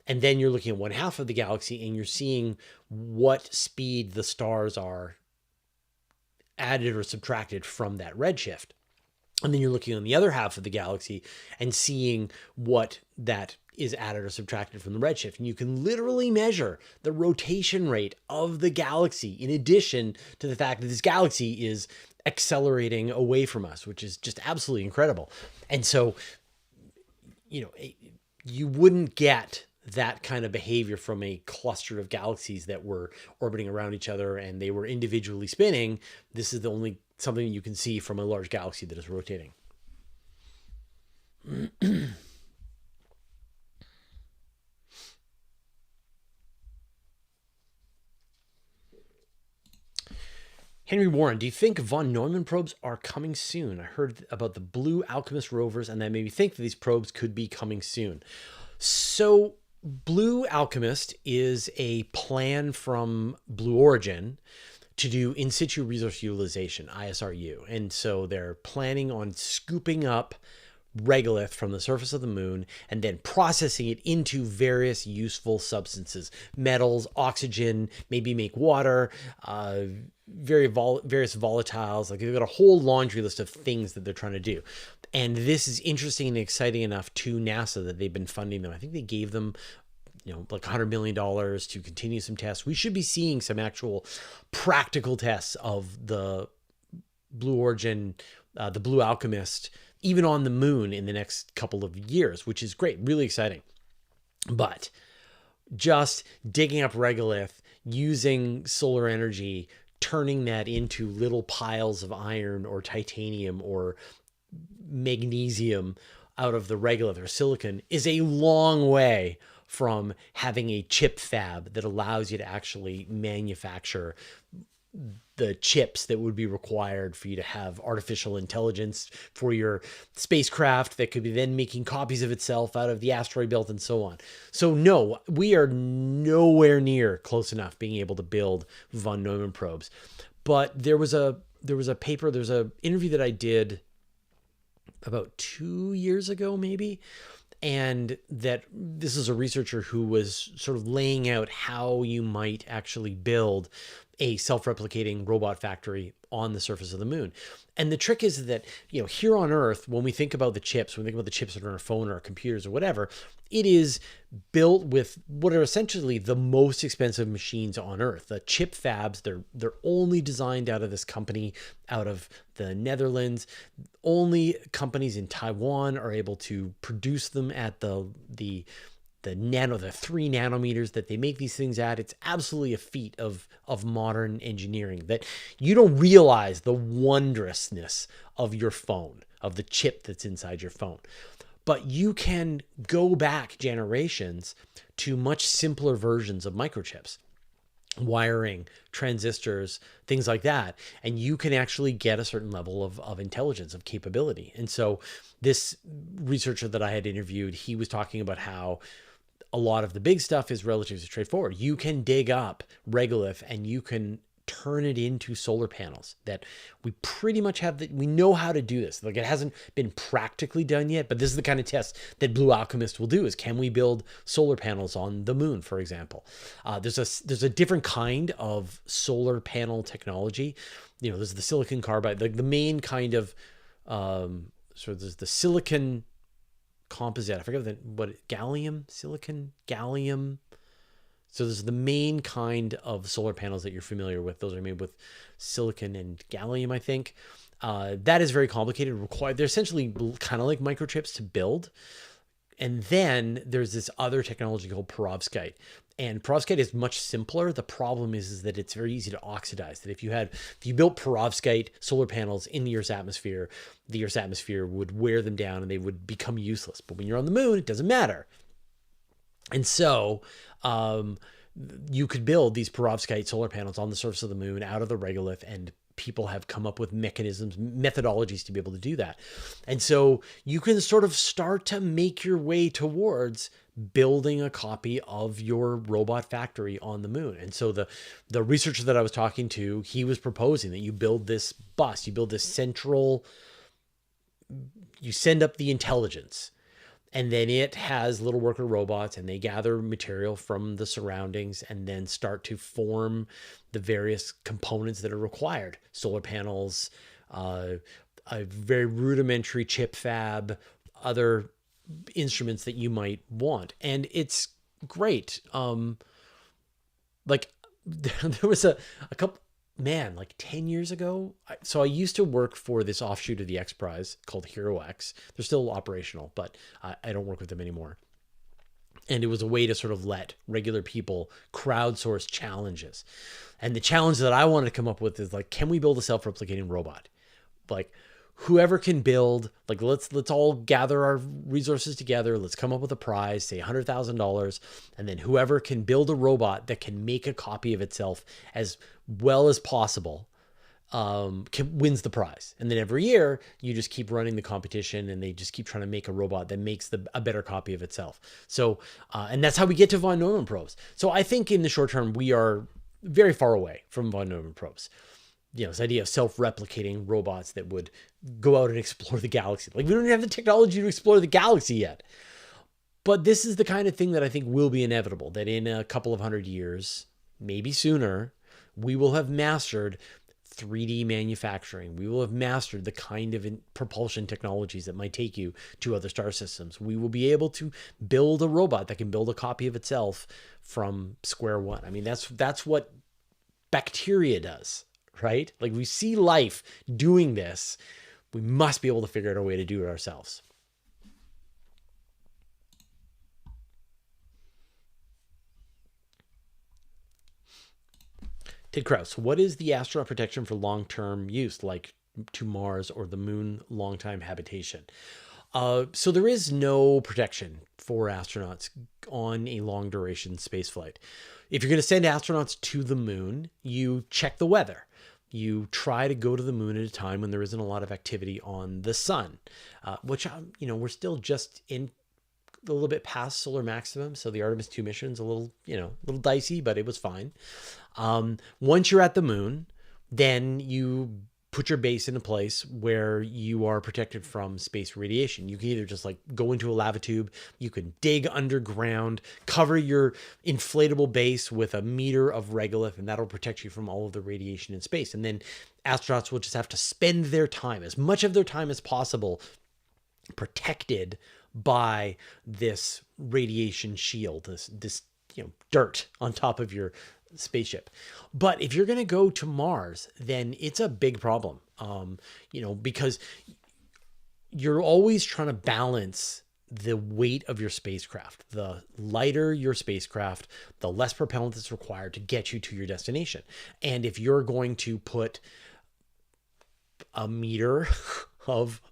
And then you're looking at one half of the galaxy, and you're seeing what speed the stars are added or subtracted from that redshift. And then you're looking on the other half of the galaxy and seeing what that is added or subtracted from the redshift. And you can literally measure the rotation rate of the galaxy, in addition to the fact that this galaxy is accelerating away from us, which is just absolutely incredible. And so, you wouldn't get that kind of behavior from a cluster of galaxies that were orbiting around each other and they were individually spinning. This is the only something you can see from a large galaxy that is rotating. Henry Warren, do you think von Neumann probes are coming soon? I heard about the Blue Alchemist rovers, and that made me think that these probes could be coming soon. So Blue Alchemist is a plan from Blue Origin to do in situ resource utilization, ISRU. And so they're planning on scooping up regolith from the surface of the moon and then processing it into various useful substances, metals, oxygen, maybe make water, various volatiles. Like they've got a whole laundry list of things that they're trying to do. And this is interesting and exciting enough to NASA that they've been funding them. I think they gave them, like $100 million to continue some tests. We should be seeing some actual practical tests of the Blue Origin, the Blue Alchemist, even on the moon in the next couple of years, which is great, really exciting. But just digging up regolith, using solar energy, turning that into little piles of iron or titanium or magnesium out of the regolith or silicon is a long way from having a chip fab that allows you to actually manufacture the chips that would be required for you to have artificial intelligence for your spacecraft that could be then making copies of itself out of the asteroid belt and so on. So no, we are nowhere near close enough being able to build von Neumann probes. But there was a paper, there's an interview that I did about 2 years ago, maybe. And that this is a researcher who was sort of laying out how you might actually build a self-replicating robot factory on the surface of the moon. And the trick is that, here on Earth, when we think about the chips, when we think about the chips that are on our phone or our computers or whatever, it is built with what are essentially the most expensive machines on Earth. The chip fabs, they're only designed out of this company out of the Netherlands. Only companies in Taiwan are able to produce them at the 3 nanometers that they make these things at. It's absolutely a feat of modern engineering that you don't realize the wondrousness of your phone, of the chip that's inside your phone. But you can go back generations to much simpler versions of microchips, wiring, transistors, things like that. And you can actually get a certain level of intelligence, of capability. And so this researcher that I had interviewed, he was talking about how a lot of the big stuff is relatively straightforward. You can dig up regolith and you can turn it into solar panels. That we pretty much have we know how to do this. Like, it hasn't been practically done yet, but this is the kind of test that Blue Alchemist will do, is can we build solar panels on the moon, for example? There's a different kind of solar panel technology. There's the silicon carbide, the main kind of, there's the silicon composite. I forget silicon, gallium. So there's the main kind of solar panels that you're familiar with. Those are made with silicon and gallium, I think. That is very complicated. They're essentially kind of like microchips to build. And then there's this other technology called perovskite. And perovskite is much simpler. The problem is that it's very easy to oxidize. That if you built perovskite solar panels in the Earth's atmosphere would wear them down and they would become useless. But when you're on the moon, it doesn't matter. And so you could build these perovskite solar panels on the surface of the moon out of the regolith, and people have come up with methodologies to be able to do that. And so you can sort of start to make your way towards building a copy of your robot factory on the moon. And so the researcher that I was talking to, he was proposing that you build this bus, you build this central, you send up the intelligence, and then it has little worker robots, and they gather material from the surroundings and then start to form the various components that are required. Solar panels, a very rudimentary chip fab, other instruments that you might want. And it's great. There was a couple, like 10 years ago. So I used to work for this offshoot of the X Prize called Hero X. They're still operational, but I don't work with them anymore. And it was a way to sort of let regular people crowdsource challenges. And the challenge that I wanted to come up with is can we build a self-replicating robot? Whoever can build, let's all gather our resources together. Let's come up with a prize, say $100,000. And then whoever can build a robot that can make a copy of itself as well as possible wins the prize. And then every year you just keep running the competition, and they just keep trying to make a robot that makes a better copy of itself. So, and that's how we get to von Neumann probes. So I think in the short term, we are very far away from von Neumann probes. This idea of self-replicating robots that would go out and explore the galaxy. We don't even have the technology to explore the galaxy yet. But this is the kind of thing that I think will be inevitable, that in a couple of 100 years, maybe sooner, we will have mastered 3D manufacturing. We will have mastered the kind of propulsion technologies that might take you to other star systems. We will be able to build a robot that can build a copy of itself from square one. I mean, that's what bacteria does. Right? We see life doing this. We must be able to figure out a way to do it ourselves. Ted Krause, what is the astronaut protection for long-term use, like to Mars or the moon long-time habitation? So there is no protection for astronauts on a long duration space flight. If you're going to send astronauts to the moon, you check the weather. You try to go to the moon at a time when there isn't a lot of activity on the sun, which, we're still just in a little bit past solar maximum. So the Artemis 2 mission's a little dicey, but it was fine. Once you're at the moon, then you put your base in a place where you are protected from space radiation. You can either just like go into a lava tube, you can dig underground, cover your inflatable base with a meter of regolith, and that'll protect you from all of the radiation in space. And then astronauts will just have to spend their time, as much of their time as possible, protected by this radiation shield, this dirt on top of your spaceship. But if you're going to go to Mars, then it's a big problem, because you're always trying to balance the weight of your spacecraft. The lighter your spacecraft, the less propellant that's required to get you to your destination. And if you're going to put a meter of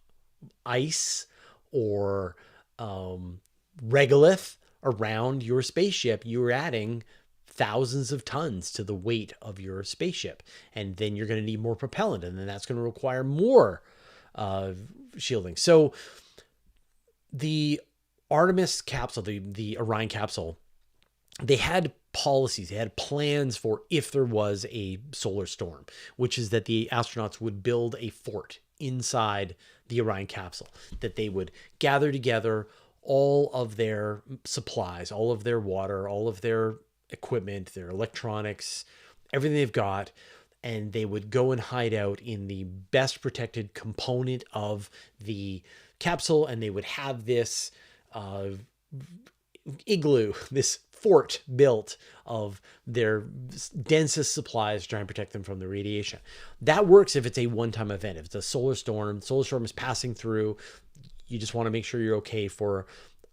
ice or regolith around your spaceship, you're adding thousands of tons to the weight of your spaceship. And then you're going to need more propellant, and then that's going to require more shielding. So the Artemis capsule, the Orion capsule, they had policies, they had plans for if there was a solar storm, which is that the astronauts would build a fort inside the Orion capsule, that they would gather together all of their supplies, all of their water, all of their equipment, their electronics, everything they've got, and they would go and hide out in the best protected component of the capsule, and they would have this igloo, this fort built of their densest supplies to try and protect them from the radiation. That works if it's a one-time event. If it's a solar storm is passing through, you just want to make sure you're okay for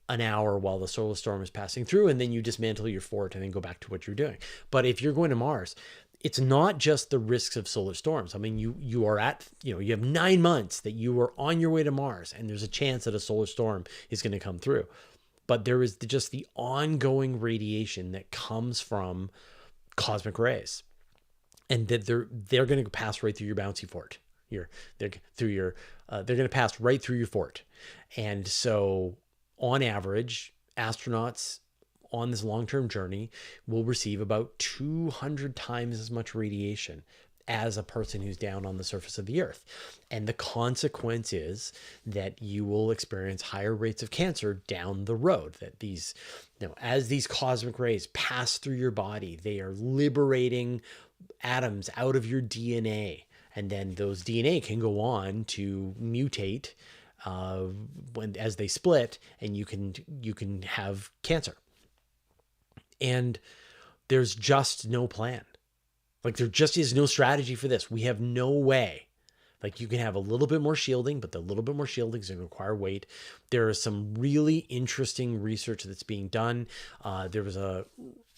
an hour while the solar storm is passing through, and then you dismantle your fort and then go back to what you're doing. But if you're going to Mars, it's not just the risks of solar storms. I mean, you are at, you have 9 months that you are on your way to Mars, and there's a chance that a solar storm is going to come through. But there is just the ongoing radiation that comes from cosmic rays, and that they're going to pass right through your bouncy fort. They're going to pass right through your fort. And so on average, astronauts on this long-term journey will receive about 200 times as much radiation as a person who's down on the surface of the Earth. And the consequence is that you will experience higher rates of cancer down the road. That these, as these cosmic rays pass through your body, they are liberating atoms out of your DNA. And then those DNA can go on to mutate as they split, and you can have cancer. And there's just no plan. Like, there just is no strategy for this. We have no way. Like, you can have a little bit more shielding, but the little bit more shielding is going to require weight. There is some really interesting research that's being done. There was a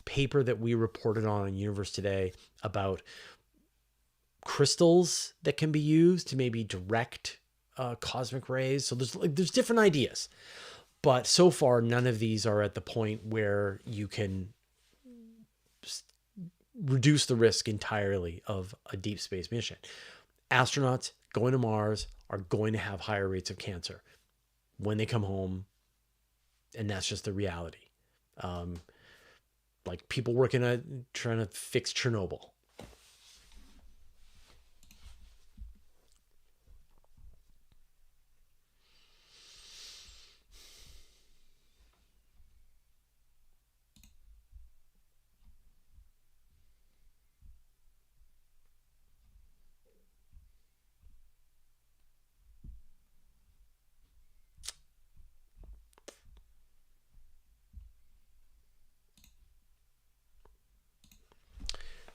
paper that we reported on Universe Today about crystals that can be used to maybe direct cosmic rays. So there's different ideas, but so far none of these are at the point where you can reduce the risk entirely of a deep space mission. Astronauts going to Mars are going to have higher rates of cancer when they come home, and that's just the reality. Like people trying to fix Chernobyl.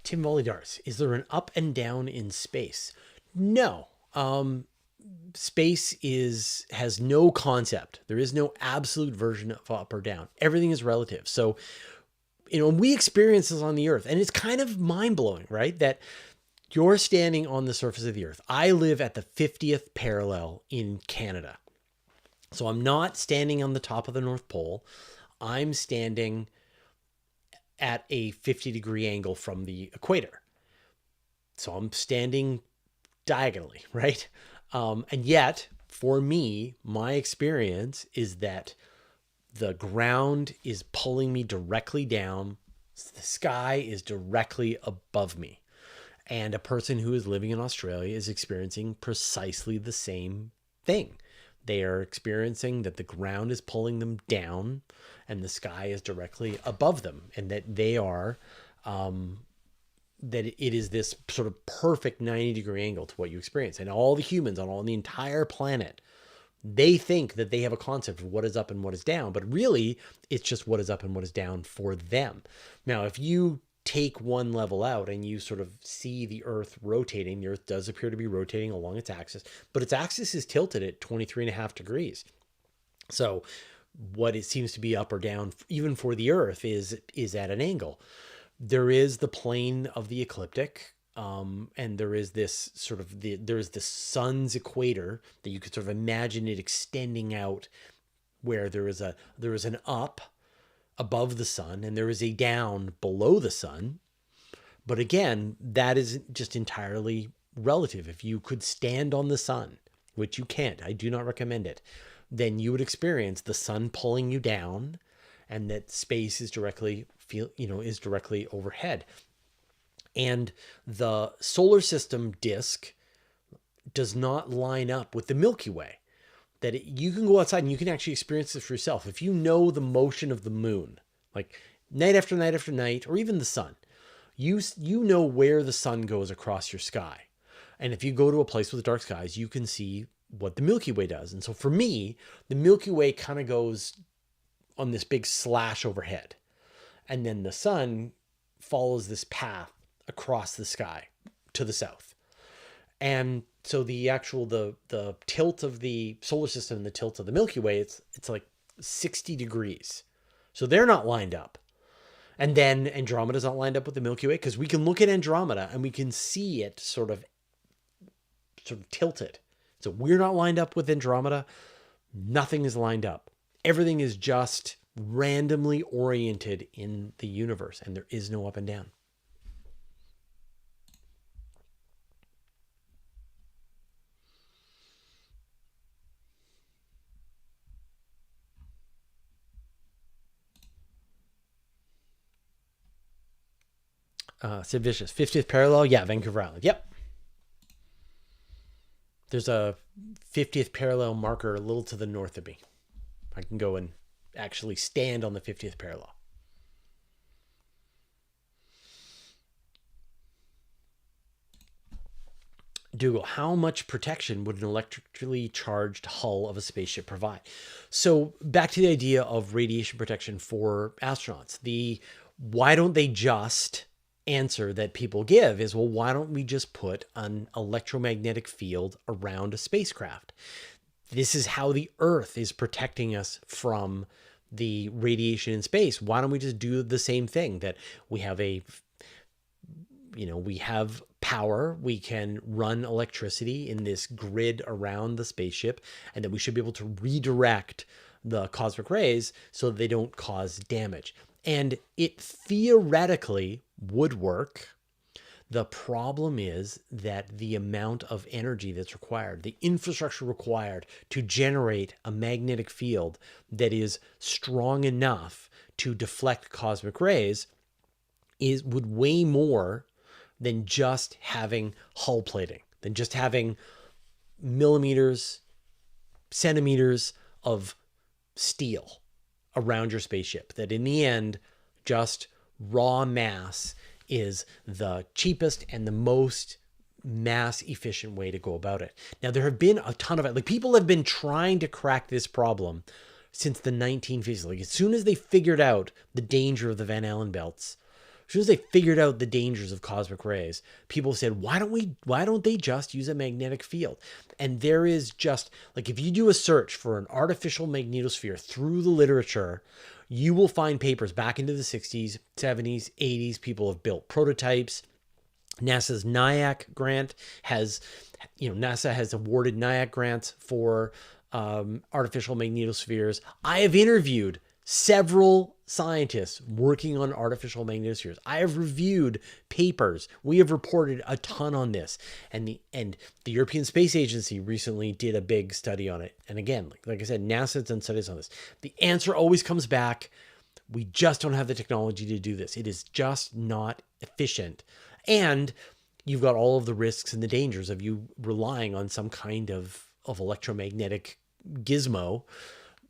Tim Volidars, is there an up and down in space? No. Space has no concept. There is no absolute version of up or down. Everything is relative. So, we experience this on the Earth, and it's kind of mind-blowing, right? That you're standing on the surface of the Earth. I live at the 50th parallel in Canada. So I'm not standing on the top of the North Pole. I'm standing at a 50-degree angle from the equator. So I'm standing diagonally, right? And yet, for me, my experience is that the ground is pulling me directly down. The sky is directly above me. And a person who is living in Australia is experiencing precisely the same thing. They are experiencing that the ground is pulling them down and the sky is directly above them, and that they are, that it is this sort of perfect 90-degree angle to what you experience. And all the humans on the entire planet, they think that they have a concept of what is up and what is down, but really it's just what is up and what is down for them. Now, if you take one level out and you sort of see the Earth rotating, the Earth does appear to be rotating along its axis, but its axis is tilted at 23.5 degrees. So what it seems to be up or down, even for the Earth, is at an angle. There is the plane of the ecliptic, and there is this sort of there's the sun's equator that you could sort of imagine it extending out, where there is an up above the sun and there is a down below the sun. But again, that is just entirely relative. If you could stand on the sun, which you can't, I do not recommend it, then you would experience the sun pulling you down, and that space is directly overhead. And the solar system disk does not line up with the Milky Way. That you can go outside and you can actually experience this for yourself. If you know the motion of the moon, like night after night after night, or even the sun, you know where the sun goes across your sky. And if you go to a place with dark skies, you can see what the Milky Way does. And so for me, the Milky Way kind of goes on this big slash overhead. And then the sun follows this path across the sky to the south. And so the tilt of the solar system and the tilt of the Milky Way, it's like 60 degrees. So they're not lined up. And then Andromeda's not lined up with the Milky Way, because we can look at Andromeda and we can see it sort of tilted. So we're not lined up with Andromeda. Nothing is lined up. Everything is just randomly oriented in the universe, and there is no up and down. Sid Vicious, 50th parallel. Yeah, Vancouver Island. Yep. There's a 50th parallel marker a little to the north of me. I can go and actually stand on the 50th parallel. Dougal, how much protection would an electrically charged hull of a spaceship provide? So back to the idea of radiation protection for astronauts. Why don't they just answer that people give is, well, why don't we just put an electromagnetic field around a spacecraft? This is how the Earth is protecting us from the radiation in space. Why don't we just do the same thing? That we have we have power, we can run electricity in this grid around the spaceship, and that we should be able to redirect the cosmic rays so that they don't cause damage. And it theoretically would work. The problem is that the amount of energy that's required, the infrastructure required to generate a magnetic field that is strong enough to deflect cosmic rays would weigh more than just having hull plating, than just having millimeters, centimeters of steel around your spaceship. That in the end, just raw mass is the cheapest and the most mass efficient way to go about it. Now, there have been a ton of it. Like, people have been trying to crack this problem since the 1950s. Like, as soon as they figured out the danger of the Van Allen belts, as soon as they figured out the dangers of cosmic rays, people said, why don't they just use a magnetic field? And there is just, like, if you do a search for an artificial magnetosphere through the literature, you will find papers back into the 60s, 70s, 80s. People have built prototypes. NASA's NIAC grant NASA has awarded NIAC grants for artificial magnetospheres. I have interviewed several scientists working on artificial magnetospheres. I have reviewed papers. We have reported a ton on this. And the European Space Agency recently did a big study on it. And again, like I said, NASA has done studies on this. The answer always comes back: we just don't have the technology to do this. It is just not efficient. And you've got all of the risks and the dangers of you relying on some kind of electromagnetic gizmo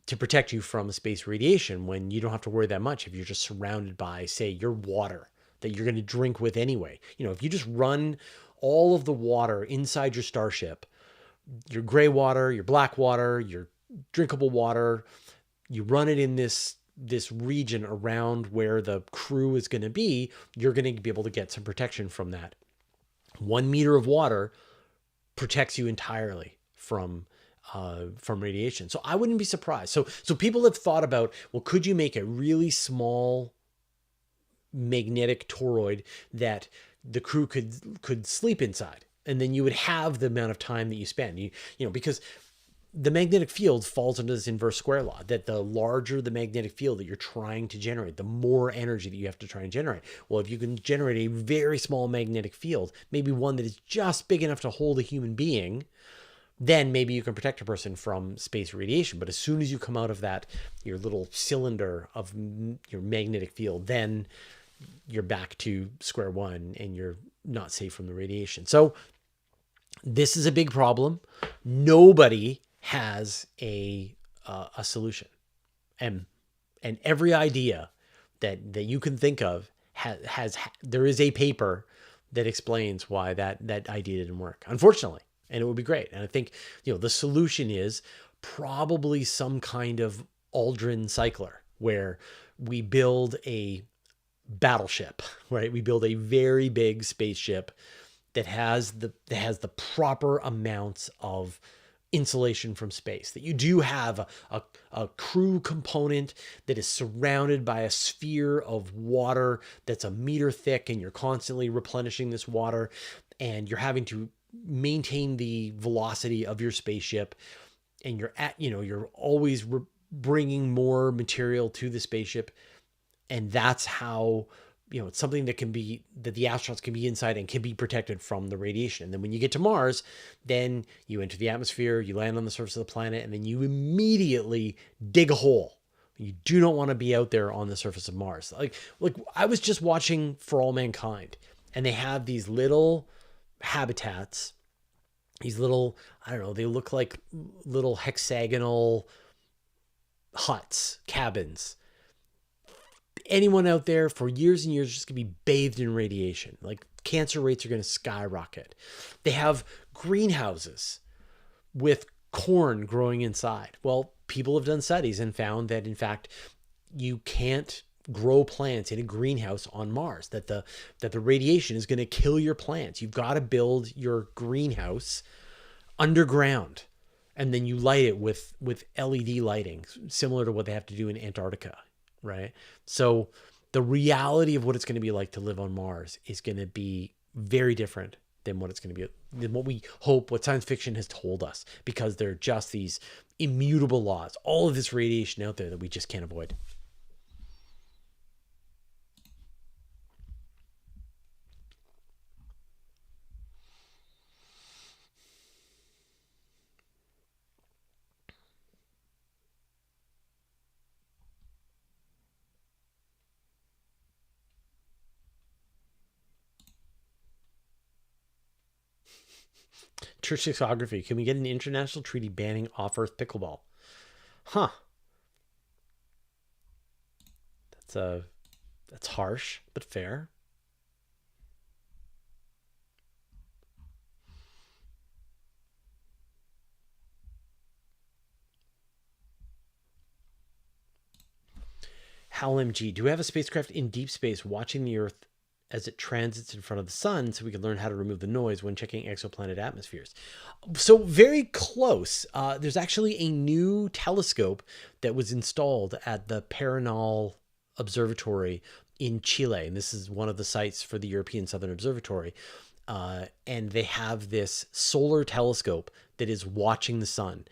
to protect you from space radiation, when you don't have to worry that much if you're just surrounded by, say, your water that you're going to drink with anyway. You know, if you just run all of the water inside your starship, your gray water, your black water, your drinkable water, you run it in this region around where the crew is going to be, you're going to be able to get some protection from that. 1 meter of water protects you entirely from radiation. So I wouldn't be surprised. So people have thought about, well, could you make a really small magnetic toroid that the crew could sleep inside, and then you would have the amount of time that you spend. You know, because the magnetic field falls under this inverse square law, that the larger the magnetic field that you're trying to generate, the more energy that you have to try and generate. Well, if you can generate a very small magnetic field, maybe one that is just big enough to hold a human being, then maybe you can protect a person from space radiation. But as soon as you come out of that, your little cylinder of your magnetic field, then you're back to square one and you're not safe from the radiation. So this is a big problem. Nobody has a solution, and every idea that you can think of there is a paper that explains why that idea didn't work, unfortunately. And it would be great. And I think, you know, the solution is probably some kind of Aldrin cycler, where we build a battleship, right? We build a very big spaceship that has the proper amounts of insulation from space, that you do have a crew component that is surrounded by a sphere of water that's a meter thick, and you're constantly replenishing this water, and you're having to maintain the velocity of your spaceship, and you're always bringing more material to the spaceship. And that's how, you know, it's something that the astronauts can be inside and can be protected from the radiation. And then when you get to Mars, then you enter the atmosphere, you land on the surface of the planet, and then you immediately dig a hole. You do not want to be out there on the surface of Mars. Like I was just watching For All Mankind, and they have these little habitats, these little, I don't know, they look like little hexagonal huts, cabins. Anyone out there for years and years just gonna be bathed in radiation. Like, cancer rates are going to skyrocket. They have greenhouses with corn growing inside. Well, people have done studies and found that, in fact, you can't grow plants in a greenhouse on Mars, that the radiation is going to kill your plants. You've got to build your greenhouse underground, and then you light it with LED lighting, similar to what they have to do in Antarctica, right? So the reality of what it's going to be like to live on Mars is going to be very different than what it's going to be, than what we hope, what science fiction has told us, because there are just these immutable laws, all of this radiation out there that we just can't avoid. Church discography. Can we get an international treaty banning off-Earth pickleball? Huh. That's harsh, but fair. Hal MG. Do we have a spacecraft in deep space watching the Earth as it transits in front of the sun so we can learn how to remove the noise when checking exoplanet atmospheres? So very close. There's actually a new telescope that was installed at the Paranal Observatory in Chile. And this is one of the sites for the European Southern Observatory. And they have this solar telescope that is watching the sun.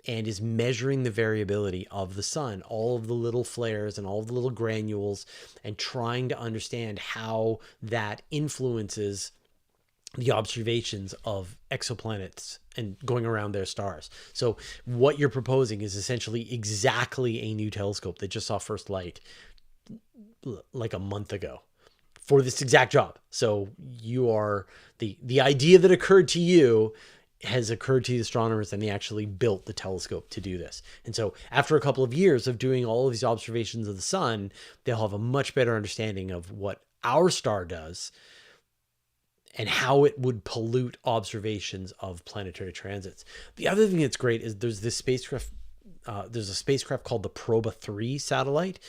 and is measuring the variability of the sun, all of the little flares and all of the little granules, and trying to understand how that influences the observations of exoplanets and going around their stars. So what you're proposing is essentially exactly a new telescope that just saw first light like a month ago for this exact job. So you are the idea that occurred to you has occurred to the astronomers, and they actually built the telescope to do this. And so after a couple of years of doing all of these observations of the sun, they'll have a much better understanding of what our star does and how it would pollute observations of planetary transits. The other thing that's great is there's this spacecraft, there's a spacecraft called the Proba 3 satellite.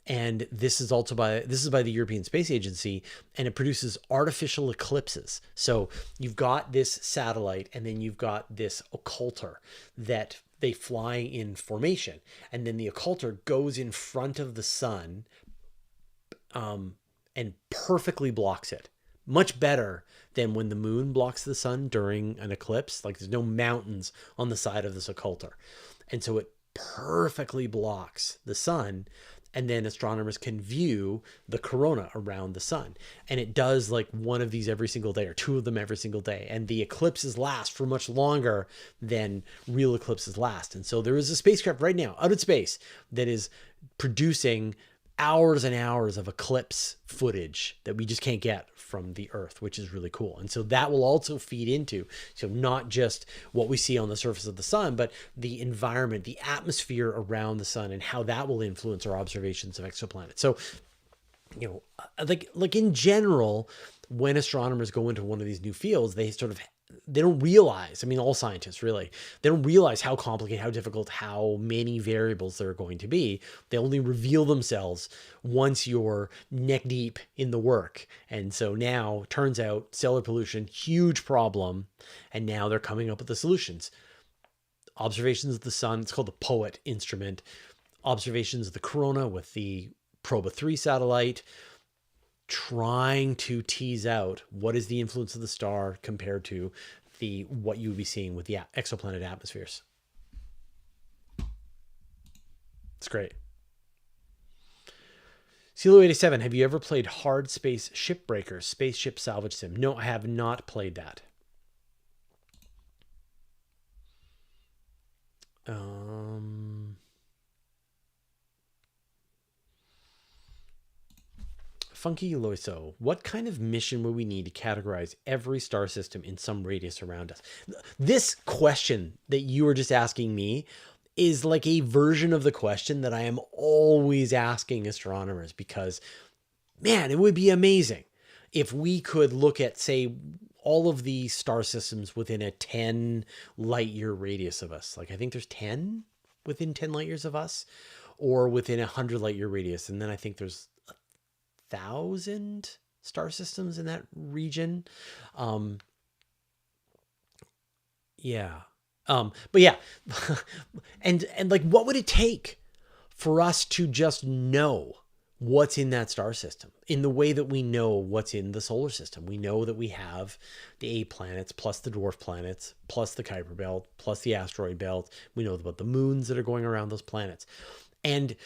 And this is by the European Space Agency, and it produces artificial eclipses. So you've got this satellite, and then you've got this occulter that they fly in formation. And then the occulter goes in front of the sun and perfectly blocks it. Much better than when the moon blocks the sun during an eclipse. Like, there's no mountains on the side of this occulter. And so it perfectly blocks the sun. And then astronomers can view the corona around the sun. And it does like one of these every single day, or two of them every single day. And the eclipses last for much longer than real eclipses last. And so there is a spacecraft right now out in space that is producing hours and hours of eclipse footage that we just can't get from the Earth, which is really cool. And so that will also feed into, so not just what we see on the surface of the sun, but the environment, the atmosphere around the sun, and how that will influence our observations of exoplanets. So, you know, like in general, when astronomers go into one of these new fields, they don't realize, I mean, all scientists really, they don't realize how complicated, how difficult, how many variables there are going to be. They only reveal themselves once you're neck deep in the work. And so now, turns out, stellar pollution, huge problem. And now they're coming up with the solutions. Observations of the sun, it's called the POET instrument. Observations of the corona with the Proba 3 satellite, trying to tease out what is the influence of the star compared to what you would be seeing with the exoplanet atmospheres. It's great. CeeLo 87, have you ever played Hard Space Shipbreaker, Spaceship Salvage Sim? No, I have not played that. Funky Loiso, what kind of mission would we need to categorize every star system in some radius around us? This question that you were just asking me is like a version of the question that I am always asking astronomers, because, man, it would be amazing if we could look at, say, all of the star systems within a 10 light year radius of us. Like, I think there's 10 within 10 light years of us, or within a 100 light year radius. And then I think there's 1,000 star systems in that region. But yeah, and like, what would it take for us to just know what's in that star system in the way that we know what's in the solar system? We know that we have the 8 planets plus the dwarf planets plus the Kuiper belt plus the asteroid belt. We know about the moons that are going around those planets. And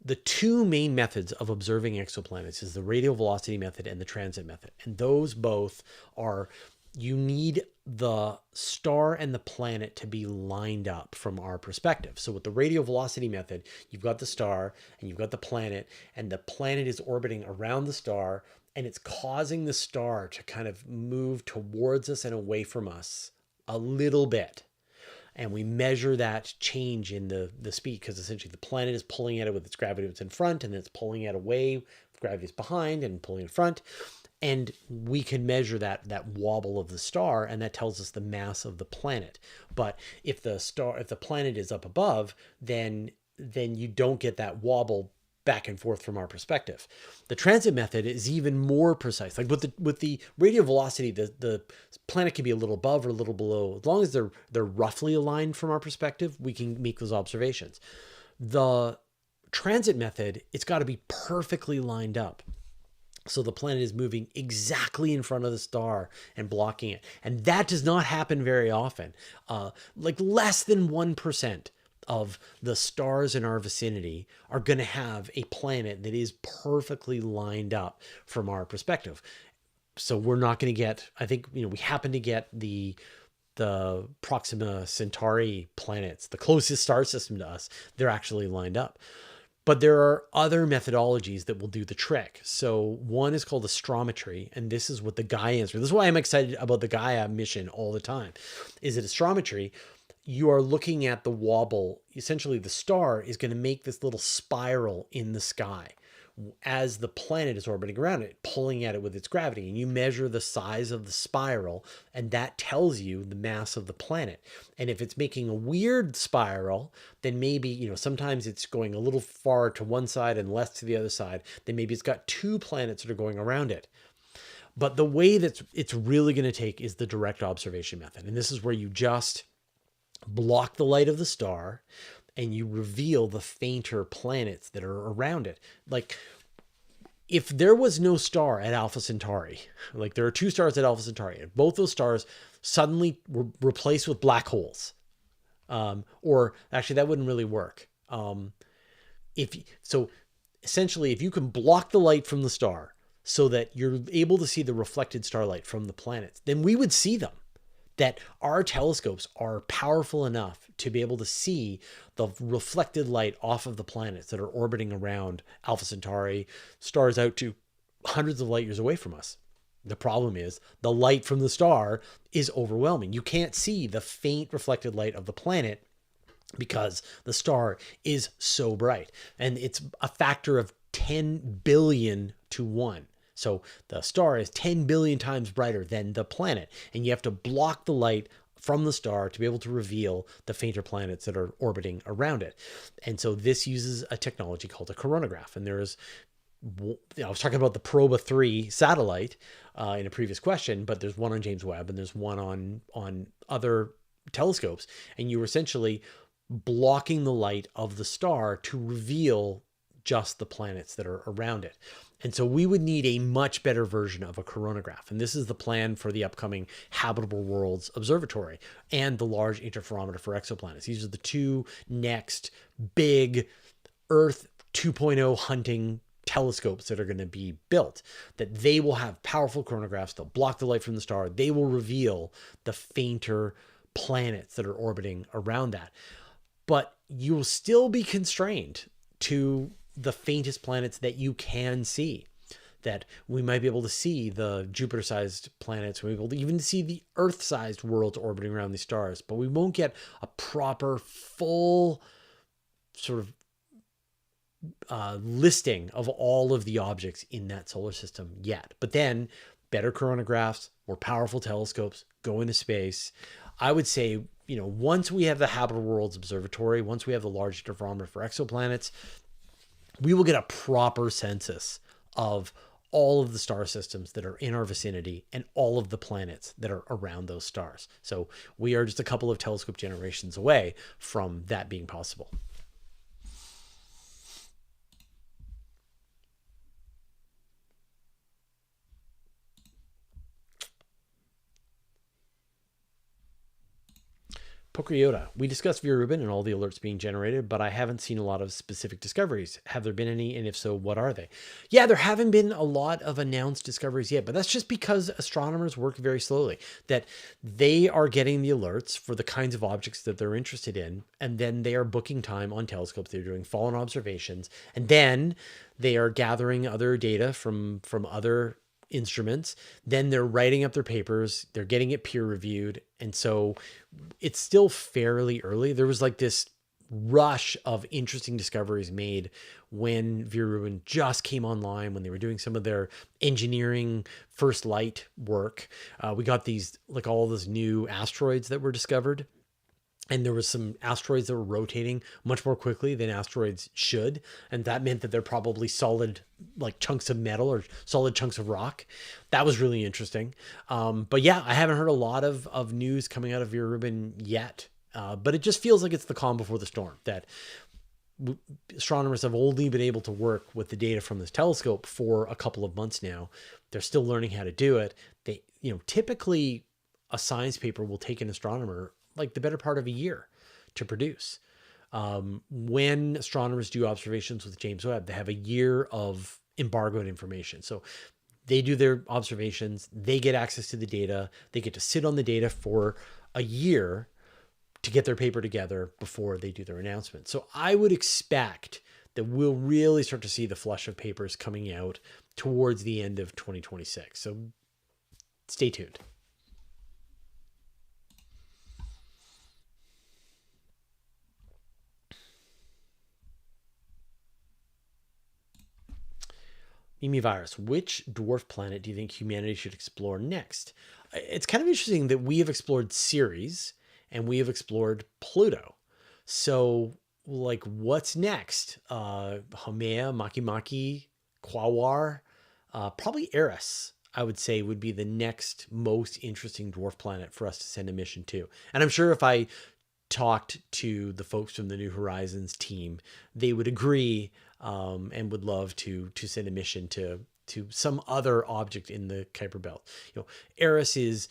the two main methods of observing exoplanets is the radial velocity method and the transit method. And those both are, you need the star and the planet to be lined up from our perspective. So with the radial velocity method, you've got the star and you've got the planet is orbiting around the star, and it's causing the star to kind of move towards us and away from us a little bit. And we measure that change in the speed, because essentially the planet is pulling at it with its gravity that's in front, and then it's pulling it away with gravity is behind and pulling in front. And we can measure that wobble of the star, and that tells us the mass of the planet. But if the planet is up above, then you don't get that wobble back and forth from our perspective. The transit method is even more precise. Like with the radial velocity, the planet can be a little above or a little below. As long as they're roughly aligned from our perspective, we can make those observations. The transit method, it's got to be perfectly lined up. So the planet is moving exactly in front of the star and blocking it. And that does not happen very often. Like less than 1% of the stars in our vicinity are going to have a planet that is perfectly lined up from our perspective. So we're not going to get, I think, we happen to get the Proxima Centauri planets, the closest star system to us, they're actually lined up. But there are other methodologies that will do the trick. So one is called astrometry, and this is what the Gaia is. This is why I'm excited about the Gaia mission all the time. Is that astrometry, you are looking at the wobble. Essentially, the star is going to make this little spiral in the sky as the planet is orbiting around it, pulling at it with its gravity. And you measure the size of the spiral, and that tells you the mass of the planet. And if it's making a weird spiral, then maybe, sometimes it's going a little far to one side and less to the other side. Then maybe it's got two planets that are going around it. But the way that it's really going to take is the direct observation method. And this is where you just block the light of the star and you reveal the fainter planets that are around it. Like, if there was no star at Alpha Centauri, like there are two stars at Alpha Centauri, and both those stars suddenly were replaced with black holes, or actually that wouldn't really work. Essentially, if you can block the light from the star so that you're able to see the reflected starlight from the planets, then we would see them. That our telescopes are powerful enough to be able to see the reflected light off of the planets that are orbiting around Alpha Centauri, stars out to hundreds of light years away from us. The problem is the light from the star is overwhelming. You can't see the faint reflected light of the planet because the star is so bright. And it's a factor of 10 billion to 1. So the star is 10 billion times brighter than the planet, and you have to block the light from the star to be able to reveal the fainter planets that are orbiting around it. And so this uses a technology called a coronagraph. And I was talking about the Proba 3 satellite in a previous question, but there's one on James Webb and there's one on other telescopes. And you're essentially blocking the light of the star to reveal just the planets that are around it. And so we would need a much better version of a coronagraph. And this is the plan for the upcoming Habitable Worlds Observatory and the Large Interferometer for Exoplanets. These are the two next big Earth 2.0 hunting telescopes that are going to be built, that they will have powerful coronagraphs. They'll block the light from the star. They will reveal the fainter planets that are orbiting around that. But you will still be constrained to the faintest planets that you can see. That we might be able to see the Jupiter-sized planets, we'll be able to even see the Earth-sized worlds orbiting around these stars, but we won't get a proper, full sort of listing of all of the objects in that solar system yet. But then, better coronagraphs, more powerful telescopes, go into space. I would say, once we have the Habitable Worlds Observatory, once we have the Large Interferometer for Exoplanets, we will get a proper census of all of the star systems that are in our vicinity and all of the planets that are around those stars. So we are just a couple of telescope generations away from that being possible. Pokryota, we discussed Rubin and all the alerts being generated, but I haven't seen a lot of specific discoveries. Have there been any? And if so, what are they? Yeah, there haven't been a lot of announced discoveries yet, but that's just because astronomers work very slowly, that they are getting the alerts for the kinds of objects that they're interested in, and then they are booking time on telescopes. They're doing follow-on observations, and then they are gathering other data from other instruments. Then they're writing up their papers, they're getting it peer reviewed. And so it's still fairly early. There was like this rush of interesting discoveries made when Rubin just came online, when they were doing some of their engineering first light work. We got these, like all those new asteroids that were discovered. And there was some asteroids that were rotating much more quickly than asteroids should. And that meant that they're probably solid, like chunks of metal or solid chunks of rock. That was really interesting. But yeah, I haven't heard a lot of news coming out of Rubin yet. But it just feels like it's the calm before the storm, that astronomers have only been able to work with the data from this telescope for a couple of months now. They're still learning how to do it. They, typically a science paper will take an astronomer like the better part of a year to produce. When astronomers do observations with James Webb, they have a year of embargoed information. So they do their observations, they get access to the data, they get to sit on the data for a year to get their paper together before they do their announcement. So I would expect that we'll really start to see the flush of papers coming out towards the end of 2026. So stay tuned. Mimi Virus, which dwarf planet do you think humanity should explore next? It's kind of interesting that we have explored Ceres and we have explored Pluto. So, like, what's next? Haumea, Makemake, Quaoar, probably Eris, I would say, would be the next most interesting dwarf planet for us to send a mission to. And I'm sure if I talked to the folks from the New Horizons team, they would agree and would love to send a mission to some other object in the Kuiper Belt. Eris is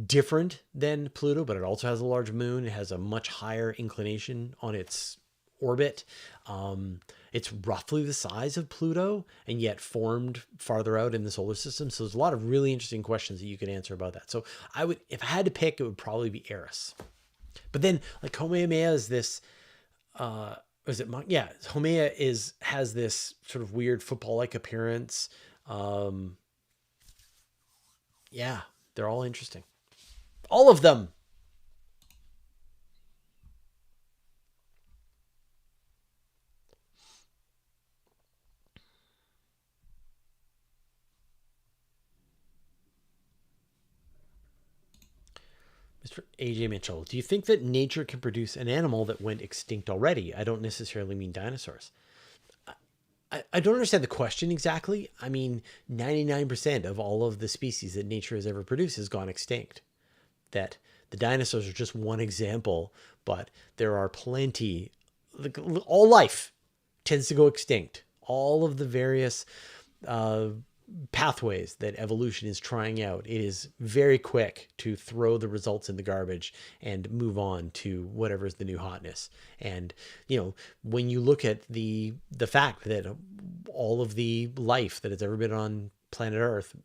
different than Pluto, but it also has a large moon. It has a much higher inclination on its orbit. It's roughly the size of Pluto and yet formed farther out in the solar system. So there's a lot of really interesting questions that you could answer about that. So I would, if I had to pick, it would probably be Eris. But then, like, Haumea is this, is it? Yeah, Haumea has this sort of weird football-like appearance. Yeah, they're all interesting. All of them. Mr. AJ Mitchell, do you think that nature can produce an animal that went extinct already? I don't necessarily mean dinosaurs. I don't understand the question exactly. I mean, 99% of all of the species that nature has ever produced has gone extinct. That the dinosaurs are just one example, but there are plenty. All life tends to go extinct. All of the various pathways that evolution is trying out, it is very quick to throw the results in the garbage and move on to whatever is the new hotness. And when you look at the fact that all of the life that has ever been on planet Earth,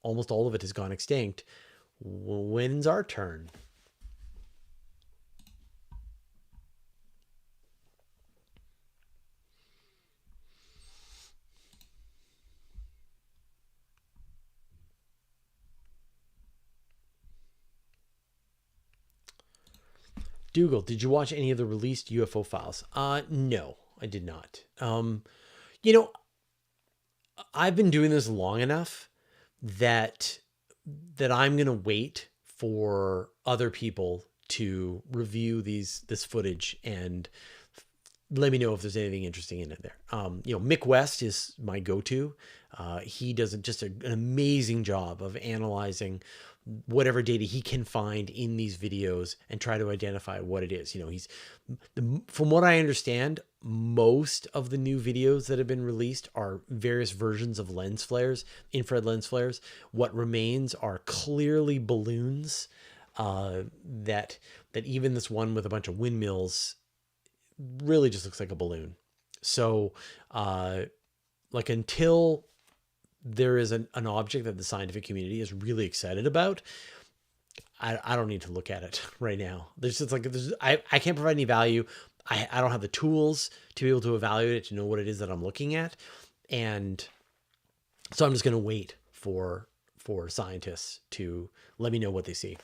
almost all of it has gone extinct, when's our turn? Dougal, did you watch any of the released UFO files? No, I did not. I've been doing this long enough that I'm going to wait for other people to review this footage and let me know if there's anything interesting in it there. Mick West is my go-to. He does just an amazing job of analyzing whatever data he can find in these videos and try to identify what it is. From what I understand, most of the new videos that have been released are various versions of lens flares, infrared lens flares. What remains are clearly balloons that even this one with a bunch of windmills really just looks like a balloon. So until there is an object that the scientific community is really excited about, I don't need to look at it right now. I can't provide any value. I don't have the tools to be able to evaluate it, to know what it is that I'm looking at. And so I'm just going to wait for scientists to let me know what they see.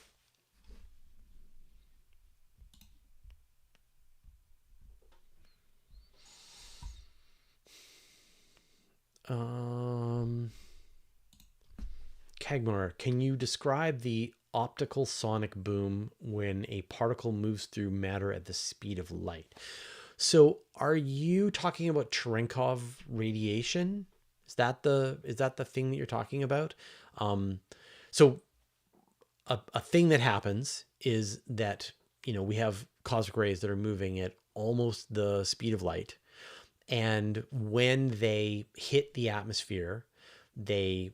Kagmar, can you describe the optical sonic boom when a particle moves through matter at the speed of light? So are you talking about Cherenkov radiation? Is that the thing that you're talking about? So a thing that happens is that, we have cosmic rays that are moving at almost the speed of light. And when they hit the atmosphere, they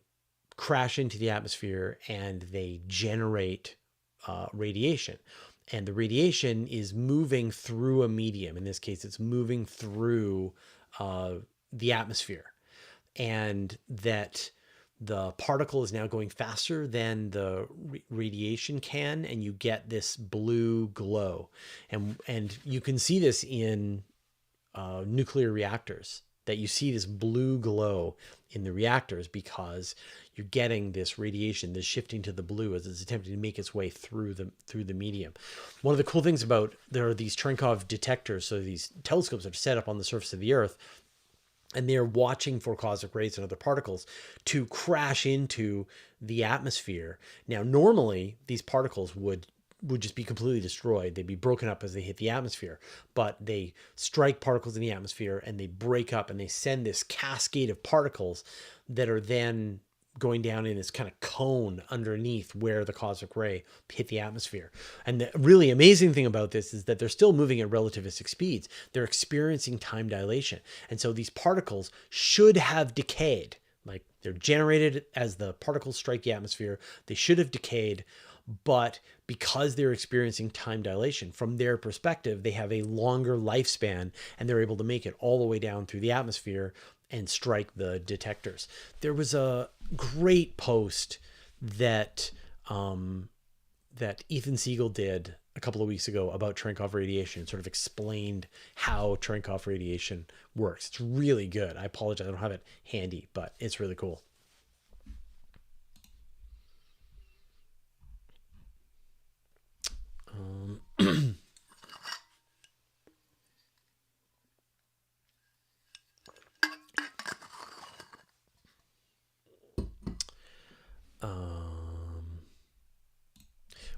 crash into the atmosphere and they generate radiation. And the radiation is moving through a medium. In this case, it's moving through the atmosphere. And that the particle is now going faster than the radiation can, and you get this blue glow. And you can see this in nuclear reactors, that you see this blue glow in the reactors because you're getting this radiation, this shifting to the blue as it's attempting to make its way through the medium. One of the cool things about, there are these Cherenkov detectors, so these telescopes that are set up on the surface of the Earth, and they're watching for cosmic rays and other particles to crash into the atmosphere. Now, normally these particles would just be completely destroyed. They'd be broken up as they hit the atmosphere, but they strike particles in the atmosphere and they break up and they send this cascade of particles that are then going down in this kind of cone underneath where the cosmic ray hit the atmosphere. And the really amazing thing about this is that they're still moving at relativistic speeds. They're experiencing time dilation. And so these particles should have decayed. Like, they're generated as the particles strike the atmosphere. They should have decayed, but because they're experiencing time dilation, from their perspective, they have a longer lifespan and they're able to make it all the way down through the atmosphere and strike the detectors. There was a great post that that Ethan Siegel did a couple of weeks ago about Cherenkov radiation, and sort of explained how Cherenkov radiation works. It's really good. I apologize, I don't have it handy, but it's really cool.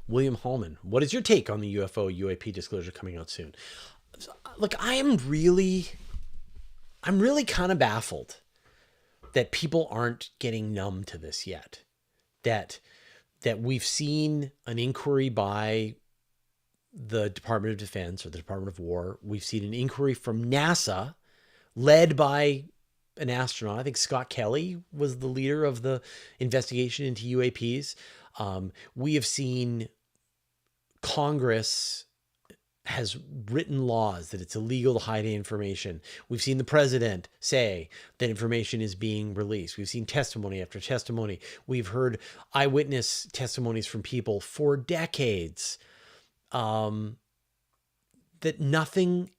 William Hallman, what is your take on the UFO UAP disclosure coming out soon? Look, I'm really kind of baffled that people aren't getting numb to this yet. That we've seen an inquiry by the Department of Defense or the Department of War. We've seen an inquiry from NASA led by an astronaut. I think Scott Kelly was the leader of the investigation into UAPs. We have seen Congress has written laws that it's illegal to hide information. We've seen the president say that information is being released. We've seen testimony after testimony. We've heard eyewitness testimonies from people for decades, that nothing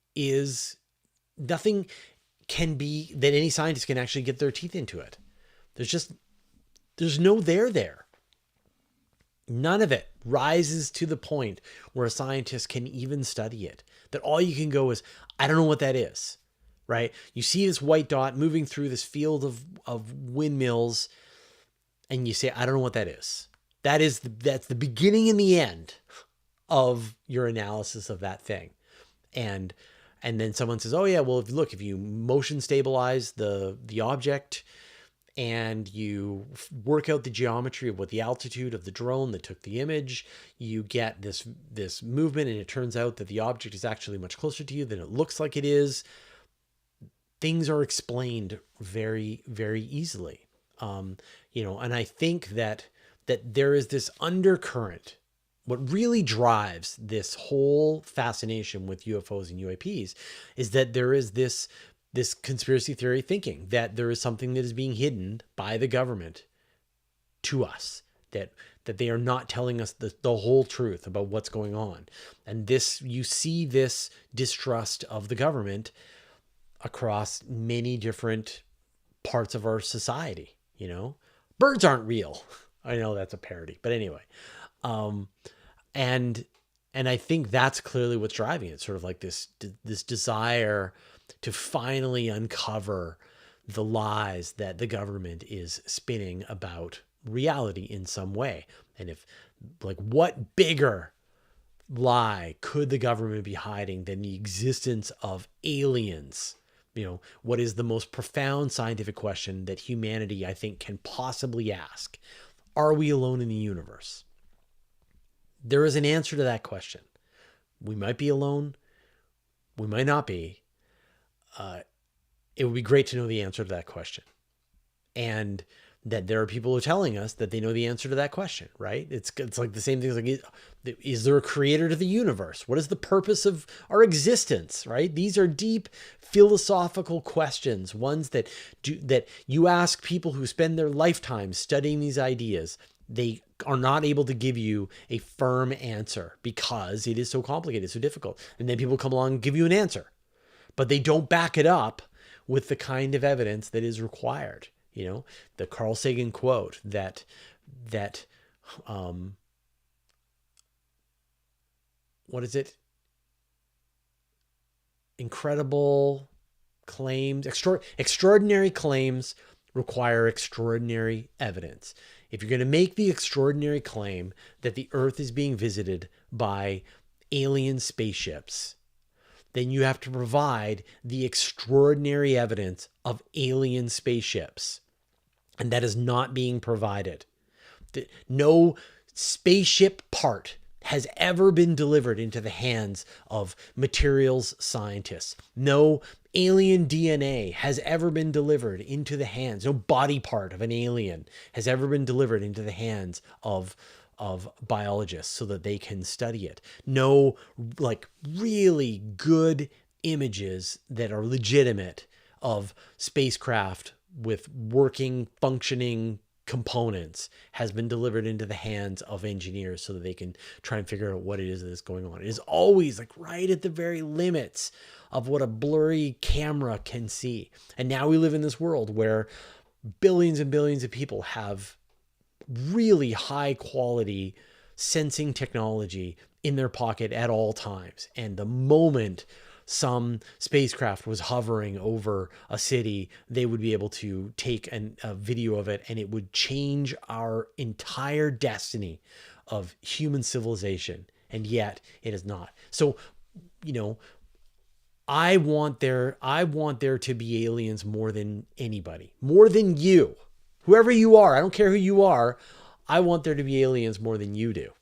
can be, that any scientist can actually get their teeth into it. There's no there. None of it rises to the point where a scientist can even study it. That all you can go is, I don't know what that is, right? You see this white dot moving through this field of windmills, and you say, I don't know what that is. That's the beginning and the end of your analysis of that thing. And then someone says, oh yeah, well, if you motion stabilize the object, and you work out the geometry of what the altitude of the drone that took the image, you get this movement, and it turns out that the object is actually much closer to you than it looks like it is. Things are explained very, very easily. And I think that there is this undercurrent. What really drives this whole fascination with UFOs and UAPs is that there is this conspiracy theory thinking that there is something that is being hidden by the government to us, that they are not telling us the whole truth about what's going on. And you see this distrust of the government across many different parts of our society. Birds aren't real. I know that's a parody, but anyway. And I think that's clearly what's driving it. Sort of like this desire to finally uncover the lies that the government is spinning about reality in some way. And what bigger lie could the government be hiding than the existence of aliens? What is the most profound scientific question that humanity, I think, can possibly ask? Are we alone in the universe? There is an answer to that question. We might be alone. We might not be. It would be great to know the answer to that question. And that there are people who are telling us that they know the answer to that question, right? It's like the same thing. Like, is there a creator to the universe? What is the purpose of our existence, right? These are deep philosophical questions, ones that you ask people who spend their lifetime studying these ideas. They are not able to give you a firm answer because it is so complicated, so difficult. And then people come along and give you an answer, but they don't back it up with the kind of evidence that is required. You know, the Carl Sagan quote that what is it? Incredible claims, extraordinary claims require extraordinary evidence. If you're going to make the extraordinary claim that the Earth is being visited by alien spaceships, then you have to provide the extraordinary evidence of alien spaceships. And that is not being provided. No spaceship part has ever been delivered into the hands of materials scientists. No alien DNA has ever been delivered into the hands. No body part of an alien has ever been delivered into the hands of biologists so that they can study it. No, like, really good images that are legitimate of spacecraft with working, functioning components has been delivered into the hands of engineers so that they can try and figure out what it is that is going on. It is always like right at the very limits of what a blurry camera can see. And now we live in this world where billions and billions of people have really high quality sensing technology in their pocket at all times. And the moment some spacecraft was hovering over a city, they would be able to take a video of it, and it would change our entire destiny of human civilization. And yet it is not. So, you know, I want there to be aliens more than anybody, more than you, whoever you are. I don't care who you are. I want there to be aliens more than you do.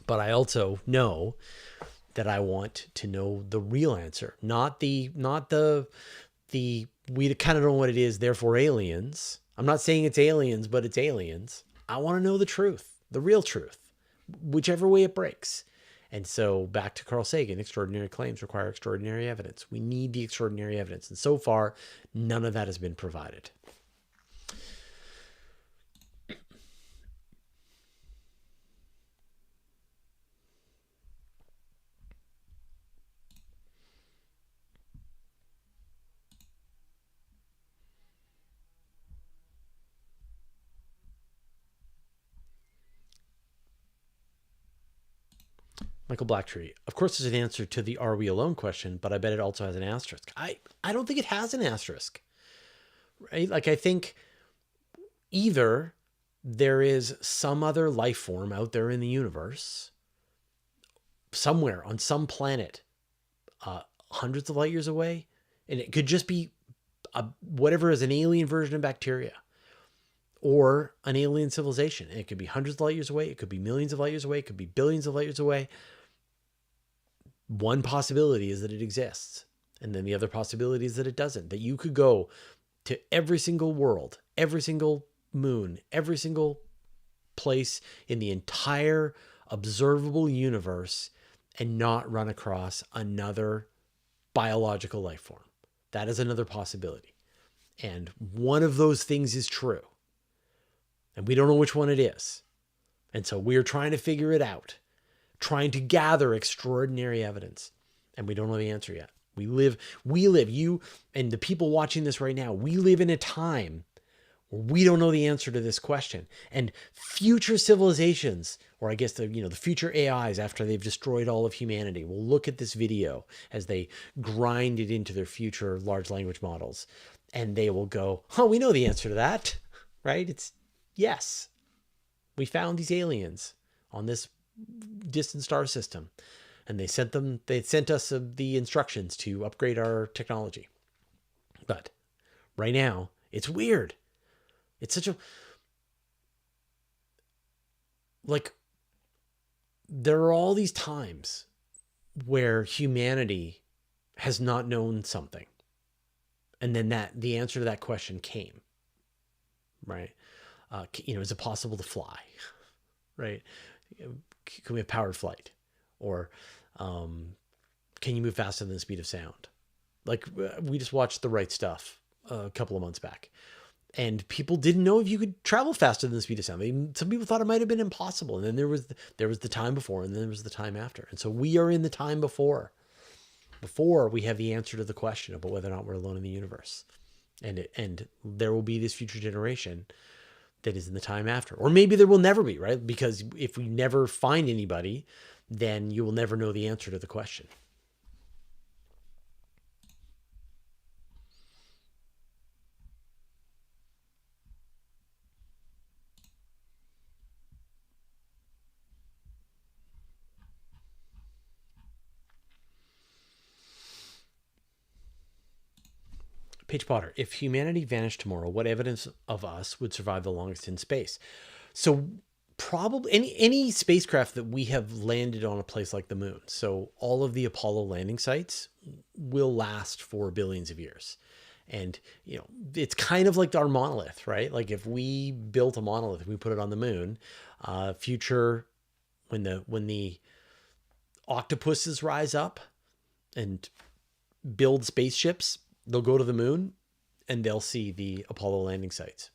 But I also know that I want to know the real answer, not the we kind of know what it is, therefore aliens. I'm not saying it's aliens, but it's aliens. I want to know the truth, the real truth, whichever way it breaks. And so back to Carl Sagan, extraordinary claims require extraordinary evidence. We need the extraordinary evidence. And so far, none of that has been provided. Michael Blacktree. Of course, there's an answer to the "Are we alone?" question, but I bet it also has an asterisk. I don't think it has an asterisk. Right? Like, I think either there is some other life form out there in the universe, somewhere on some planet, hundreds of light years away, and it could just be whatever is an alien version of bacteria, or an alien civilization. And it could be hundreds of light years away. It could be millions of light years away. It could be billions of light years away. One possibility is that it exists. And then the other possibility is that it doesn't. That you could go to every single world, every single moon, every single place in the entire observable universe and not run across another biological life form. That is another possibility. And one of those things is true. And we don't know which one it is. And so we're trying to figure it out, trying to gather extraordinary evidence. And we don't know the answer yet. We live, you and the people watching this right now, we live in a time where we don't know the answer to this question. And future civilizations, or I guess the future AIs, after they've destroyed all of humanity, will look at this video as they grind it into their future large language models. And they will go, oh, we know the answer to that, right? It's yes. We found these aliens on this distant star system, and they sent us the instructions to upgrade our technology. But right now, it's weird. It's such a, like, there are all these times where humanity has not known something. And then the answer to that question came, right? Is it possible to fly, right? Can we have powered flight? Or can you move faster than the speed of sound? Like, we just watched The Right Stuff a couple of months back, and people didn't know if you could travel faster than the speed of sound. Some people thought it might have been impossible. And then there was the time before, and then there was the time after. And so we are in the time before we have the answer to the question about whether or not we're alone in the universe. And there will be this future generation that is in the time after. Or maybe there will never be, right? Because if we never find anybody, then you will never know the answer to the question. Paige Potter, if humanity vanished tomorrow, what evidence of us would survive the longest in space? So probably any spacecraft that we have landed on a place like the moon. So all of the Apollo landing sites will last for billions of years. And, it's kind of like our monolith, right? Like, if we built a monolith, we put it on the moon, future, when the octopuses rise up and build spaceships, they'll go to the moon and they'll see the Apollo landing sites.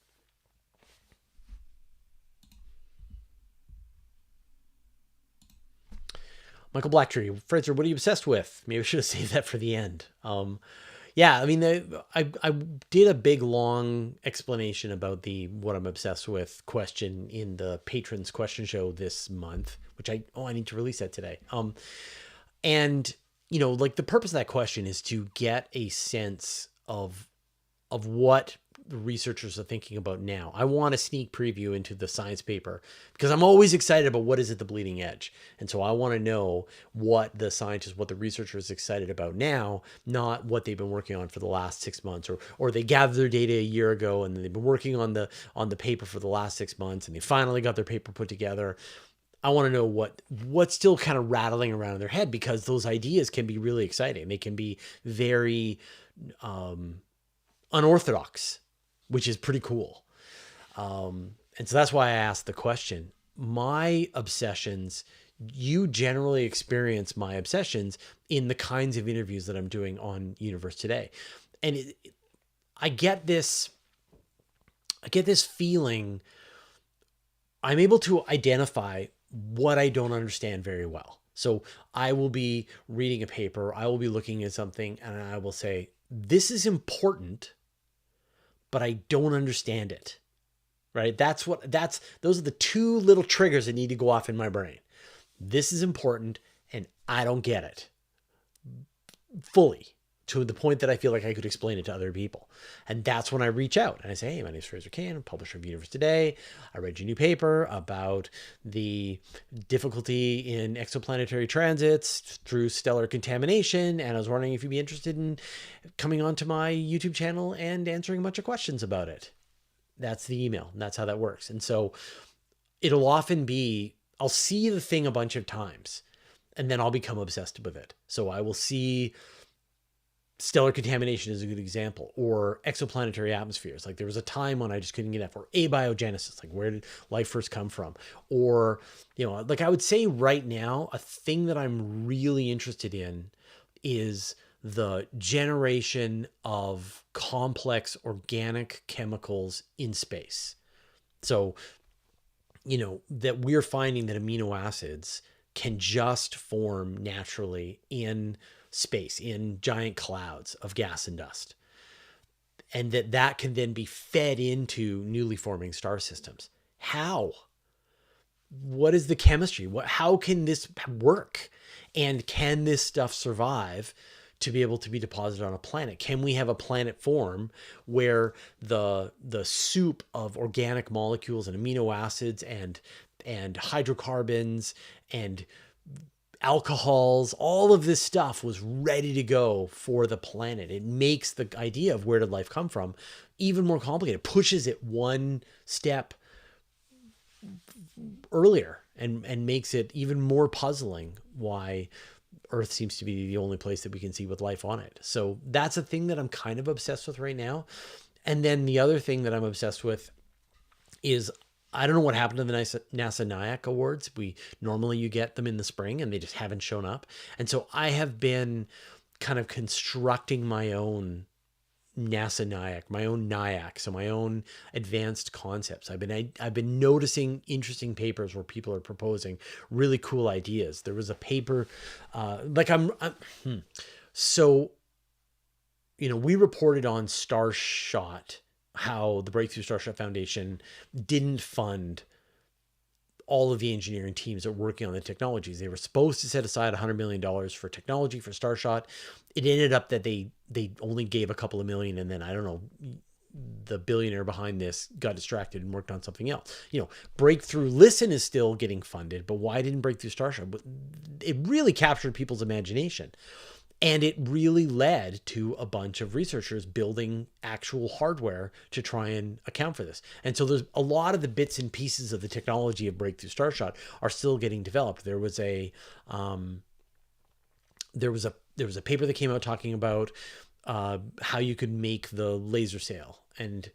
Michael Blacktree, Fraser, what are you obsessed with? Maybe I should have saved that for the end. Yeah, I mean, I did a big, long explanation about the what I'm obsessed with question in the Patrons question show this month, which I need to release that today. And like, the purpose of that question is to get a sense of what the researchers are thinking about now. I want a sneak preview into the science paper because I'm always excited about what is at the bleeding edge. And so I want to know what the scientists, what the researchers are excited about now, not what they've been working on for the last 6 months, or they gathered their data a year ago and they've been working on the paper for the last 6 months and they finally got their paper put together. I want to know what's still kind of rattling around in their head, because those ideas can be really exciting. They can be very unorthodox, which is pretty cool. And so that's why I asked the question. My obsessions, you generally experience my obsessions in the kinds of interviews that I'm doing on Universe Today. And I get this feeling I'm able to identify what I don't understand very well. So I will be reading a paper, I will be looking at something, and I will say, this is important, but I don't understand it, right? Those are the two little triggers that need to go off in my brain. This is important, and I don't get it fully, to the point that I feel like I could explain it to other people. And that's when I reach out and I say, hey, my name is Fraser Cain, I'm publisher of Universe Today. I read your new paper about the difficulty in exoplanetary transits through stellar contamination, and I was wondering if you'd be interested in coming onto my YouTube channel and answering a bunch of questions about it. That's the email, and that's how that works. And so it'll often be, I'll see the thing a bunch of times, and then I'll become obsessed with it. So I will see stellar contamination is a good example, or exoplanetary atmospheres. Like, there was a time when I just couldn't get that, or abiogenesis, like where did life first come from? Or, like, I would say right now, a thing that I'm really interested in is the generation of complex organic chemicals in space. So, that we're finding that amino acids can just form naturally in space, in giant clouds of gas and dust, and that can then be fed into newly forming star systems. How? What is the chemistry? How can this work? And can this stuff survive to be able to be deposited on a planet? Can we have a planet form where the soup of organic molecules and amino acids and hydrocarbons and alcohols, all of this stuff was ready to go for the planet? It makes the idea of where did life come from even more complicated, pushes it one step earlier, and makes it even more puzzling why Earth seems to be the only place that we can see with life on it. So that's a thing that I'm kind of obsessed with right now. And then the other thing that I'm obsessed with is, I don't know what happened to the NASA NIAC Awards. Normally you get them in the spring and they just haven't shown up. And so I have been kind of constructing my own NASA NIAC, my own NIAC, so my own advanced concepts. I've been noticing interesting papers where people are proposing really cool ideas. There was a paper, so, we reported on Starshot, how the Breakthrough Starshot Foundation didn't fund all of the engineering teams that were working on the technologies. They were supposed to set aside $100 million for technology for Starshot. It ended up that they only gave a couple of million, and then, I don't know, the billionaire behind this got distracted and worked on something else. Breakthrough Listen is still getting funded, but why didn't Breakthrough Starshot? It really captured people's imagination. And it really led to a bunch of researchers building actual hardware to try and account for this. And so there's a lot of the bits and pieces of the technology of Breakthrough Starshot are still getting developed. There was a paper that came out talking about how you could make the laser sail and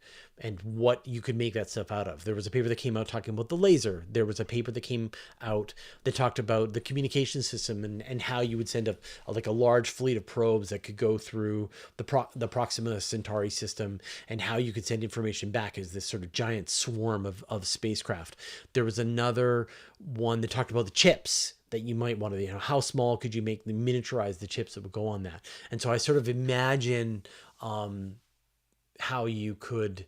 what you could make that stuff out of. There was a paper that came out talking about the laser. There was a paper that came out that talked about the communication system and how you would send a large fleet of probes that could go through the Proxima Centauri system, and how you could send information back as this sort of giant swarm of spacecraft. There was another one that talked about the chips that you might want to, how small could you make miniaturize the chips that would go on that. And so I sort of imagine how you could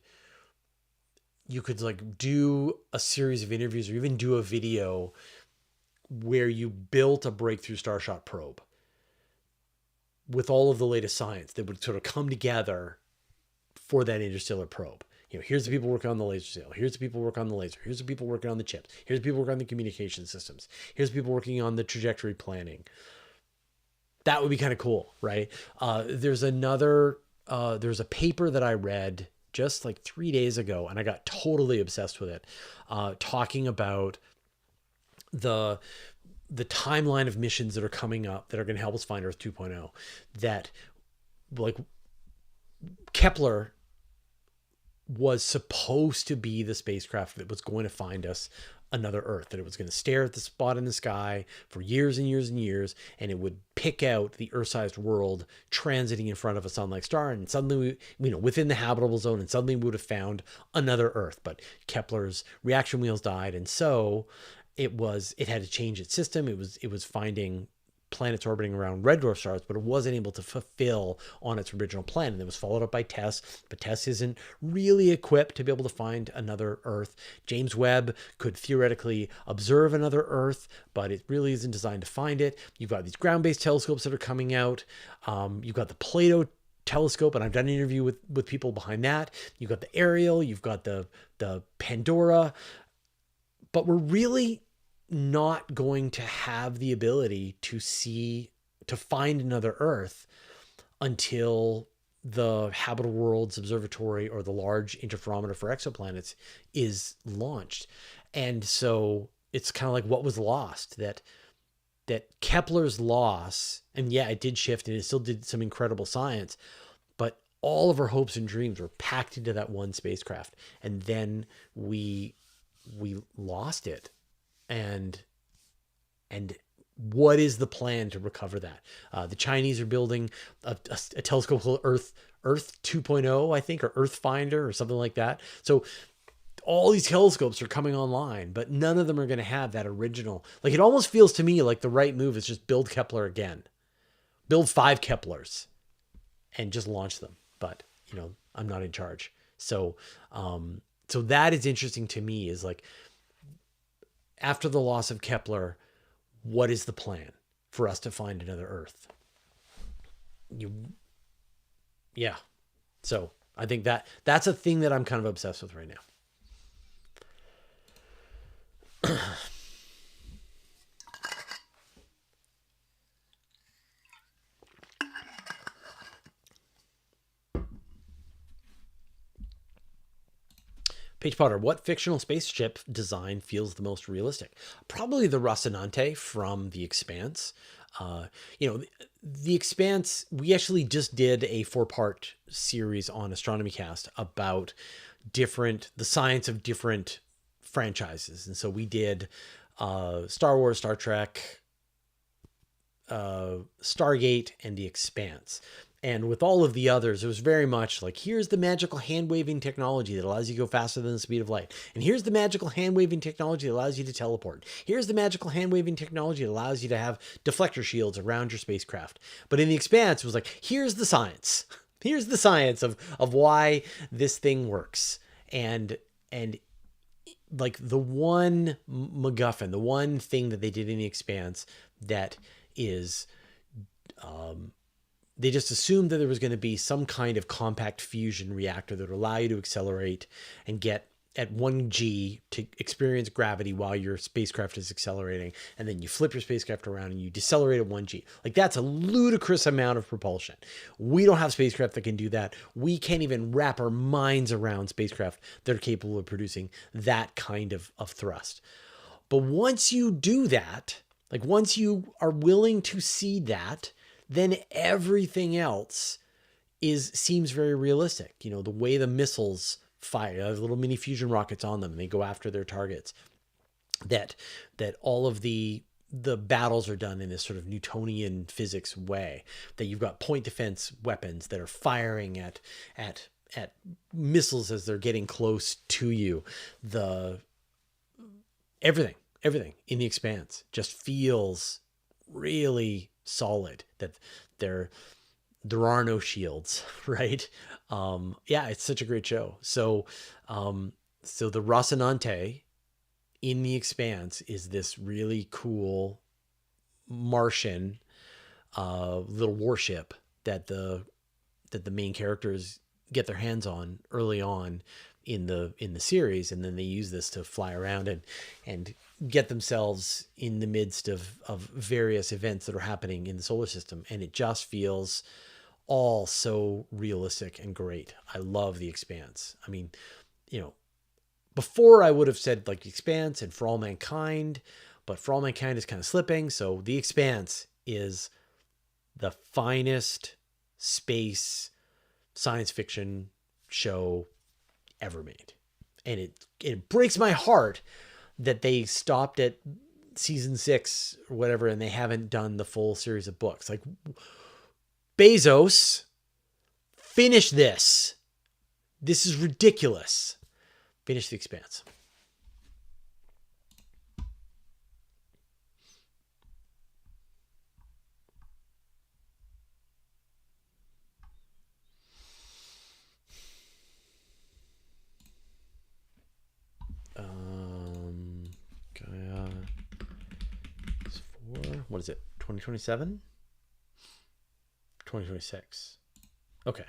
like do a series of interviews or even do a video where you built a Breakthrough Starshot probe with all of the latest science that would sort of come together for that interstellar probe. Here's the people working on the laser sail. Here's the people working on the laser. Here's the people working on the chips. Here's the people working on the communication systems. Here's the people working on the trajectory planning. That would be kind of cool, right? There's a paper that I read just like 3 days ago, and I got totally obsessed with it, talking about the timeline of missions that are coming up that are going to help us find Earth 2.0. That, like, Kepler was supposed to be the spacecraft that was going to find us another Earth, that it was going to stare at the spot in the sky for years and years and years, and it would pick out the Earth-sized world transiting in front of a sun-like star, and suddenly within the habitable zone, and suddenly we would have found another Earth. But Kepler's reaction wheels died, and so it had to change its system. It was finding planets orbiting around red dwarf stars, but it wasn't able to fulfill on its original plan. And it was followed up by TESS, but TESS isn't really equipped to be able to find another Earth. James Webb could theoretically observe another Earth, but it really isn't designed to find it. You've got these ground-based telescopes that are coming out. You've got the Plato telescope, and I've done an interview with people behind that. You've got the Ariel, you've got the Pandora, but we're really not going to have the ability to find another Earth until the Habitable Worlds Observatory, or the Large Interferometer for Exoplanets, is launched. And so it's kind of like what was lost, that Kepler's loss, and yeah, it did shift and it still did some incredible science, but all of our hopes and dreams were packed into that one spacecraft. And then we lost it. And what is the plan to recover that? The Chinese are building a telescope called Earth 2.0, I think, or Earth Finder or something like that. So all these telescopes are coming online, but none of them are going to have that original. Like, it almost feels to me like the right move is just build Kepler again. Build 5 Keplers and just launch them. But, I'm not in charge. So that is interesting to me, is like, after the loss of Kepler, what is the plan for us to find another Earth? Yeah. So I think that's a thing that I'm kind of obsessed with right now. Paige Potter, what fictional spaceship design feels the most realistic? Probably the Rocinante from The Expanse. You know, the Expanse, we actually just did a 4-part series on Astronomy Cast about the science of different franchises. And so we did Star Wars, Star Trek, Stargate, and the Expanse. And with all of the others, it was very much like, here's the magical hand-waving technology that allows you to go faster than the speed of light. And here's the magical hand-waving technology that allows you to teleport. Here's the magical hand-waving technology that allows you to have deflector shields around your spacecraft. But in the Expanse, it was like, here's the science. Here's the science of why this thing works. And like the one MacGuffin, the one thing that they did in the Expanse that is... they just assumed that there was going to be some kind of compact fusion reactor that would allow you to accelerate and get at 1G to experience gravity while your spacecraft is accelerating. And then you flip your spacecraft around and you decelerate at 1G. Like, that's a ludicrous amount of propulsion. We don't have spacecraft that can do that. We can't even wrap our minds around spacecraft that are capable of producing that kind of thrust. But once you do that, like once you are willing to see that, then everything else seems very realistic. You know, the way the missiles fire, little mini fusion rockets on them, and they go after their targets. That all of the battles are done in this sort of Newtonian physics way. That you've got point defense weapons that are firing at missiles as they're getting close to you. Everything in the Expanse just feels really solid, that there are no shields, right? Yeah, it's such a great show. So the Rocinante in the Expanse is this really cool Martian little warship that the main characters get their hands on early on in the series, and then they use this to fly around and get themselves in the midst of various events that are happening in the solar system. And it just feels all so realistic and great. I love the Expanse. I mean, you know, before I would have said like Expanse and For All Mankind, but For All Mankind is kind of slipping. So the Expanse is the finest space science fiction show ever made. And it breaks my heart that they stopped at season 6 or whatever, and they haven't done the full series of books. Like, Bezos, finish this. This is ridiculous. Finish the Expanse. Gaia is 4. What is it? 2027? 2026. Okay.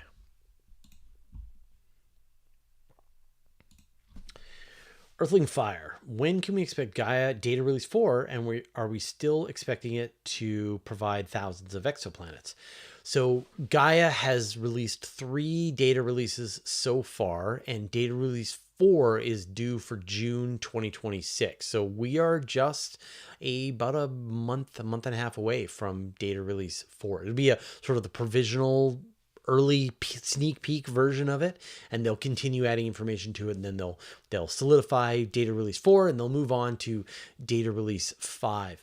Earthling Fire. When can we expect Gaia data release 4? And are we still expecting it to provide thousands of exoplanets? So Gaia has released 3 data releases so far, and data release 4 is due for June 2026. So we are just about a month and a half away from data release 4. It'll be a sort of the provisional early sneak peek version of it, and they'll continue adding information to it, and then they'll solidify data release 4, and they'll move on to data release 5.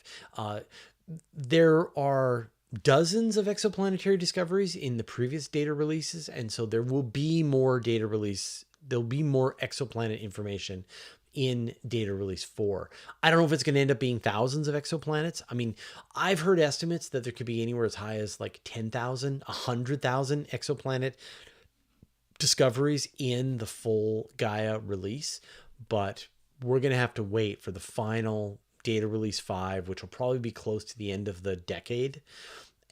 There are dozens of exoplanetary discoveries in the previous data releases, and so there will be more data release. There'll be more exoplanet information in data release 4. I don't know if it's going to end up being thousands of exoplanets. I mean, I've heard estimates that there could be anywhere as high as like 10,000, 100,000 exoplanet discoveries in the full Gaia release, but we're going to have to wait for the final data release 5, which will probably be close to the end of the decade.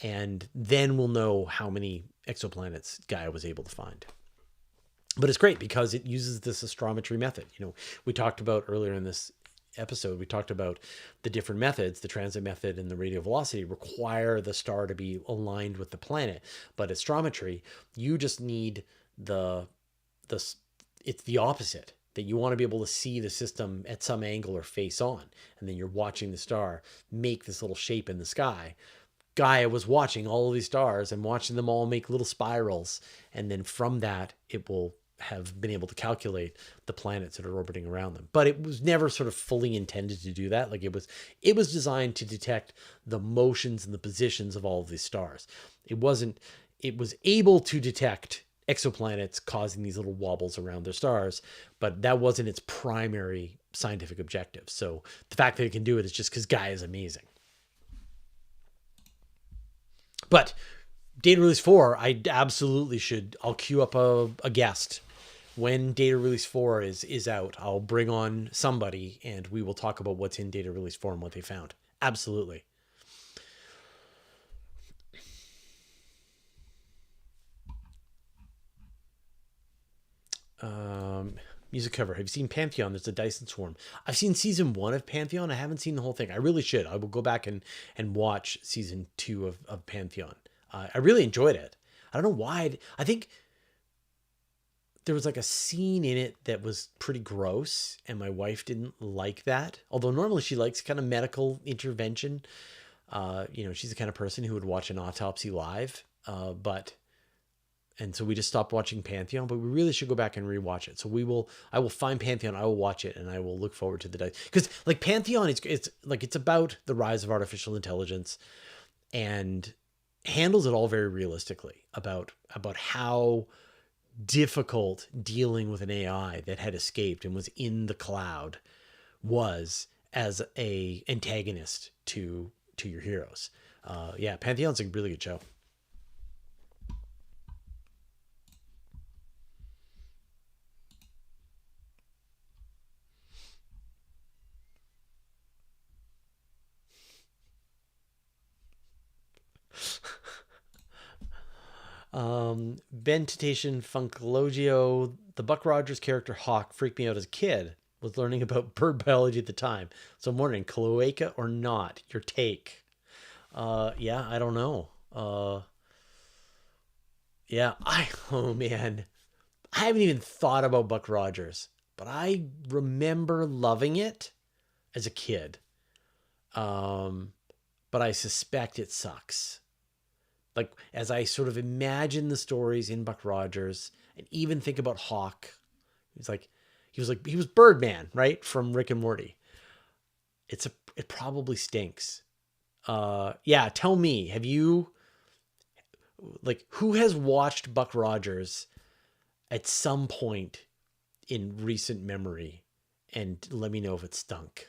And then we'll know how many exoplanets Gaia was able to find. But it's great because it uses this astrometry method. You know, we talked about earlier in this episode, we talked about the different methods, the transit method and the radial velocity require the star to be aligned with the planet. But astrometry, you just need it's the opposite, that you want to be able to see the system at some angle or face on. And then you're watching the star make this little shape in the sky Gaia was watching all of these stars and watching them all make little spirals. And then from that, it will have been able to calculate the planets that are orbiting around them. But it was never sort of fully intended to do that. Like it was designed to detect the motions and the positions of all of these stars. It was able to detect exoplanets causing these little wobbles around their stars, but that wasn't its primary scientific objective. So the fact that it can do it is just because Gaia is amazing. But Data Release 4, I absolutely should. I'll queue up a guest. When Data Release 4 is out, I'll bring on somebody and we will talk about what's in Data Release 4 and what they found. Absolutely. Music cover. Have you seen Pantheon? There's a Dyson Swarm. I've seen season 1 of Pantheon. I haven't seen the whole thing. I really should. I will go back and watch season 2 of Pantheon. I really enjoyed it. I don't know why. I think there was like a scene in it that was pretty gross and my wife didn't like that. Although normally she likes kind of medical intervention. She's the kind of person who would watch an autopsy live. And so we just stopped watching Pantheon, but we really should go back and rewatch it. So I will find Pantheon, I will watch it, and I will look forward to the day. Because like Pantheon, it's about the rise of artificial intelligence and handles it all very realistically about how difficult dealing with an AI that had escaped and was in the cloud was as a antagonist to your heroes. Pantheon's a really good show. Ventation Funklogio, the Buck Rogers character Hawk freaked me out as a kid. Was learning about bird biology at the time. So I'm wondering, cloaca or not? Your take. I don't know. Oh man. I haven't even thought about Buck Rogers, but I remember loving it as a kid. But I suspect it sucks. Like as I sort of imagine the stories in Buck Rogers and even think about Hawk, he was Birdman, right? From Rick and Morty. It probably stinks. Tell me, who has watched Buck Rogers at some point in recent memory and let me know if it stunk.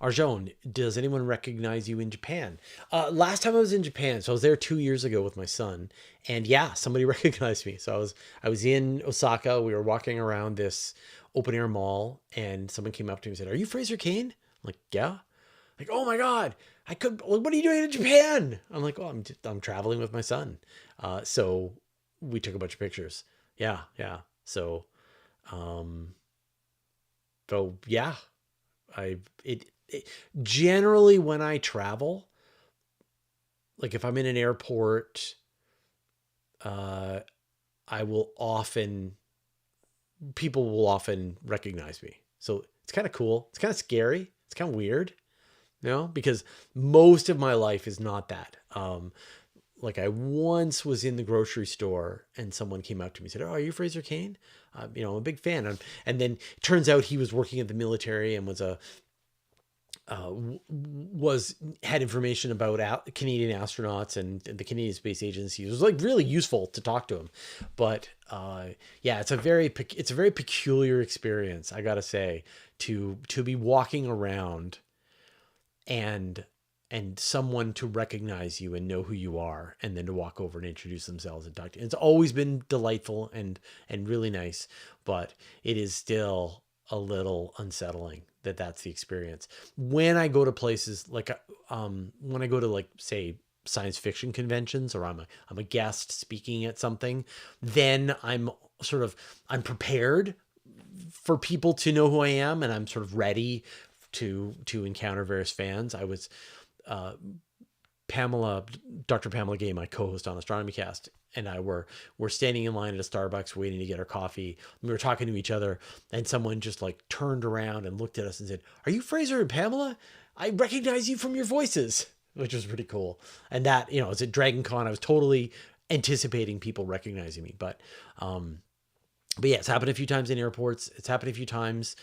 Arjone, does anyone recognize you in Japan? Last time I was in Japan, so I was there 2 years ago with my son, and somebody recognized me. So I was in Osaka. We were walking around this open air mall, and someone came up to me and said, "Are you Fraser Cain?" I'm like, "Yeah." Like, "Oh my God, what are you doing in Japan?" I'm like, "Oh, I'm traveling with my son." So we took a bunch of pictures. Yeah. So, generally when I travel, like if I'm in an airport, people will often recognize me. So it's kind of cool. It's kind of scary. It's kind of weird, because most of my life is not that. Like I once was in the grocery store and someone came up to me and said, "Oh, are you Fraser Cain?" I'm a big fan. And then it turns out he was working at the military and had information about Canadian astronauts and the Canadian Space Agency. It was like really useful to talk to him. But it's a very peculiar experience, I gotta say, to be walking around and someone to recognize you and know who you are, and then to walk over and introduce themselves and talk to you. It's always been delightful and really nice, but it is still a little unsettling that that's the experience. When I go to places like, when I go to like, say, science fiction conventions, or I'm a guest speaking at something, then I'm prepared for people to know who I am, and I'm sort of ready to encounter various fans. I was Dr. Pamela Gay, my co-host on Astronomy Cast, and I were standing in line at a Starbucks waiting to get our coffee. We were talking to each other, and someone just like turned around and looked at us and said, "Are you Fraser and Pamela? I recognize you from your voices," which was pretty cool. And that, you know, as at Dragon Con, I was totally anticipating people recognizing me. But yeah, it's happened a few times in airports. It's happened a few times.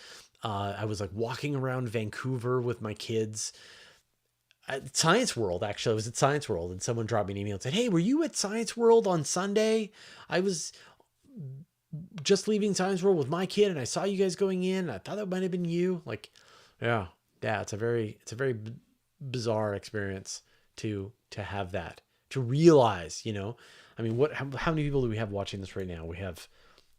I was like walking around Vancouver with my kids at Science World. Actually, I was at Science World, and someone dropped me an email and said, "Hey, were you at Science World on Sunday? I was just leaving Science World with my kid, and I saw you guys going in. I thought that might have been you." Like, yeah, it's a very bizarre experience to have that, to realize, you know, I mean, how many people do we have watching this right now? We have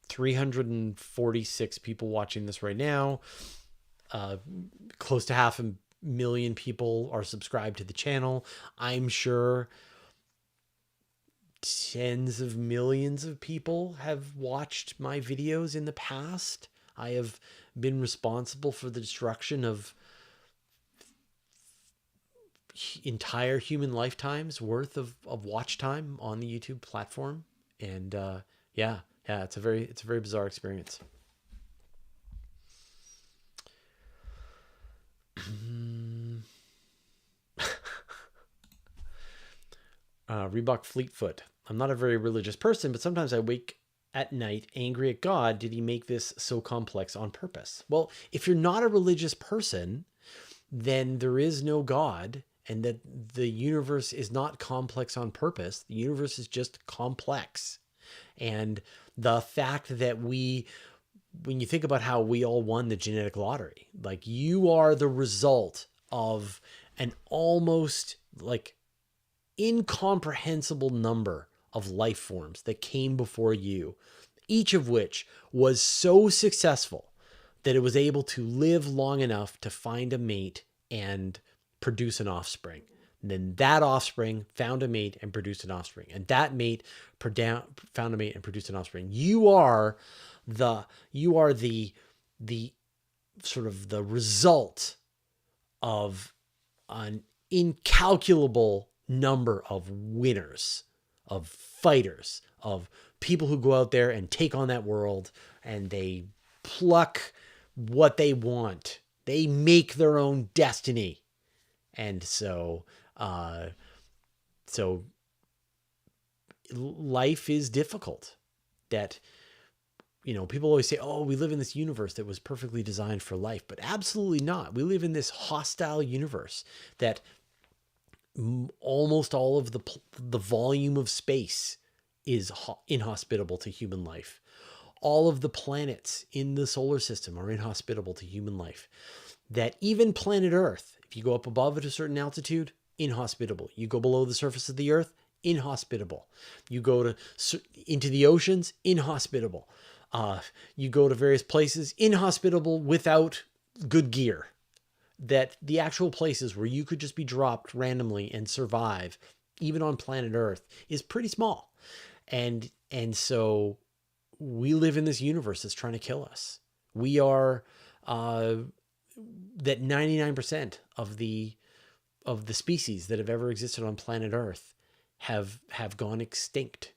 346 people watching this right now. Close to 500,000 people are subscribed to the channel. I'm sure tens of millions of people have watched my videos in the past. I have been responsible for the destruction of entire human lifetimes worth of watch time on the YouTube platform. And yeah, it's a very bizarre experience. Reebok Fleetfoot. I'm not a very religious person, but sometimes I wake at night angry at God. Did he make this so complex on purpose? Well, if you're not a religious person, then there is no God, and that the universe is not complex on purpose. The universe is just complex. And the fact that when you think about how we all won the genetic lottery, like, you are the result of an almost like incomprehensible number of life forms that came before you, each of which was so successful that it was able to live long enough to find a mate and produce an offspring. And then that offspring found a mate and produced an offspring. And that mate found a mate and produced an offspring. You are the sort of the result of an incalculable number of winners, of fighters, of people who go out there and take on that world, and they pluck what they want. They make their own destiny. And so life is difficult. That, you know, people always say, "Oh, we live in this universe that was perfectly designed for life," but absolutely not. We live in this hostile universe that almost all of the volume of space is inhospitable to human life. All of the planets in the solar system are inhospitable to human life. That even planet Earth, if you go up above at a certain altitude, inhospitable. You go below the surface of the Earth, inhospitable. You go into the oceans, inhospitable. You go to various places, inhospitable without good gear. That the actual places where you could just be dropped randomly and survive, even on planet Earth, is pretty small. And so we live in this universe that's trying to kill us. We are that 99% of the species that have ever existed on planet Earth have gone extinct.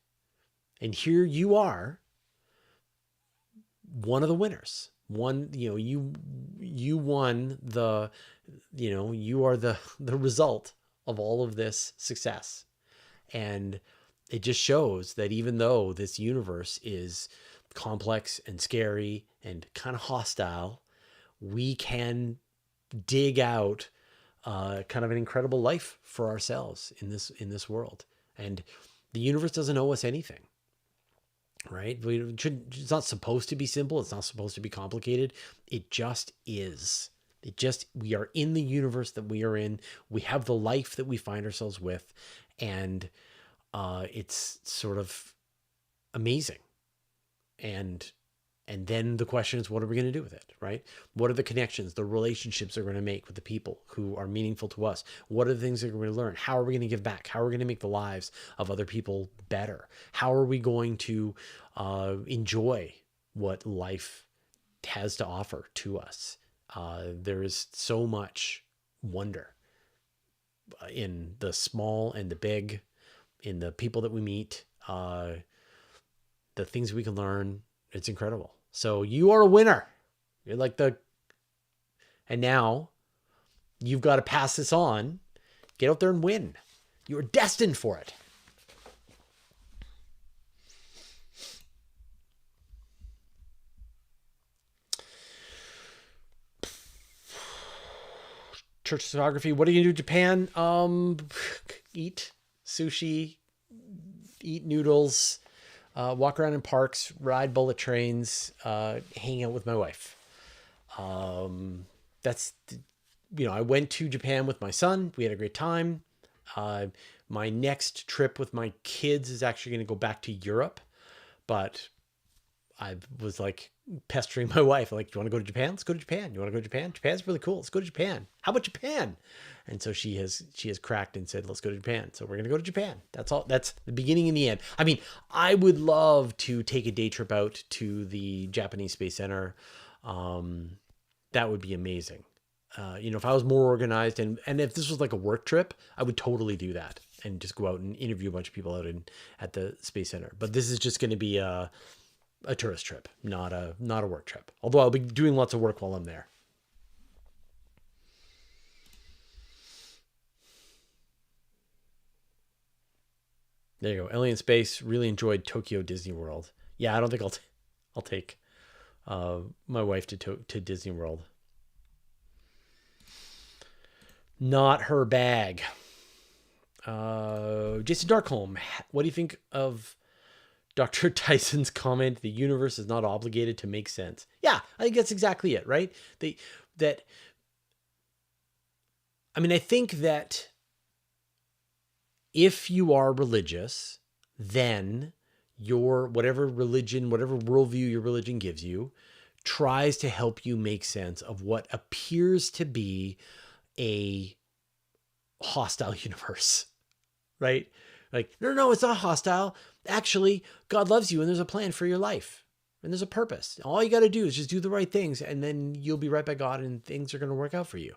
And here you are, one of the winners. You won the, you are the result of all of this success. And it just shows that even though this universe is complex and scary and kind of hostile, we can dig out kind of an incredible life for ourselves in this world. And the universe doesn't owe us anything. Right? It's not supposed to be simple. It's not supposed to be complicated. It just is. We are in the universe that we are in. We have the life that we find ourselves with. And it's sort of amazing. And then the question is, what are we going to do with it, right? What are the connections, the relationships that we're going to make with the people who are meaningful to us? What are the things that we're going to learn? How are we going to give back? How are we going to make the lives of other people better? How are we going to enjoy what life has to offer to us? There is so much wonder in the small and the big, in the people that we meet, the things we can learn. It's incredible. So you are a winner. You're like and now you've got to pass this on. Get out there and win. You are destined for it. Church photography. What are you going to do in Japan? Eat sushi, eat noodles, walk around in parks, ride bullet trains, hang out with my wife. That's, I went to Japan with my son. We had a great time. My next trip with my kids is actually going to go back to Europe, but I was like pestering my wife, like, you want to go to Japan? Let's go to Japan. You want to go to Japan? Japan's really cool. Let's go to Japan. How about Japan? And so she has cracked and said, let's go to Japan. So we're going to go to Japan. That's all. That's the beginning and the end. I mean, I would love to take a day trip out to the Japanese Space Center. That would be amazing. If I was more organized and if this was like a work trip, I would totally do that and just go out and interview a bunch of people out at the Space Center. But this is just going to be a tourist trip, not a work trip. Although I'll be doing lots of work while I'm there. There you go. Alien Space. Really enjoyed Tokyo Disney World. Yeah, I don't think I'll take my wife to Disney World. Not her bag. Jason Darkholm, what do you think of Dr. Tyson's comment, the universe is not obligated to make sense? Yeah, I think that's exactly it, right? I think that if you are religious, then your whatever worldview your religion gives you tries to help you make sense of what appears to be a hostile universe, right? Like, no, it's not hostile. Actually, God loves you and there's a plan for your life and there's a purpose. All you got to do is just do the right things and then you'll be right by God and things are going to work out for you.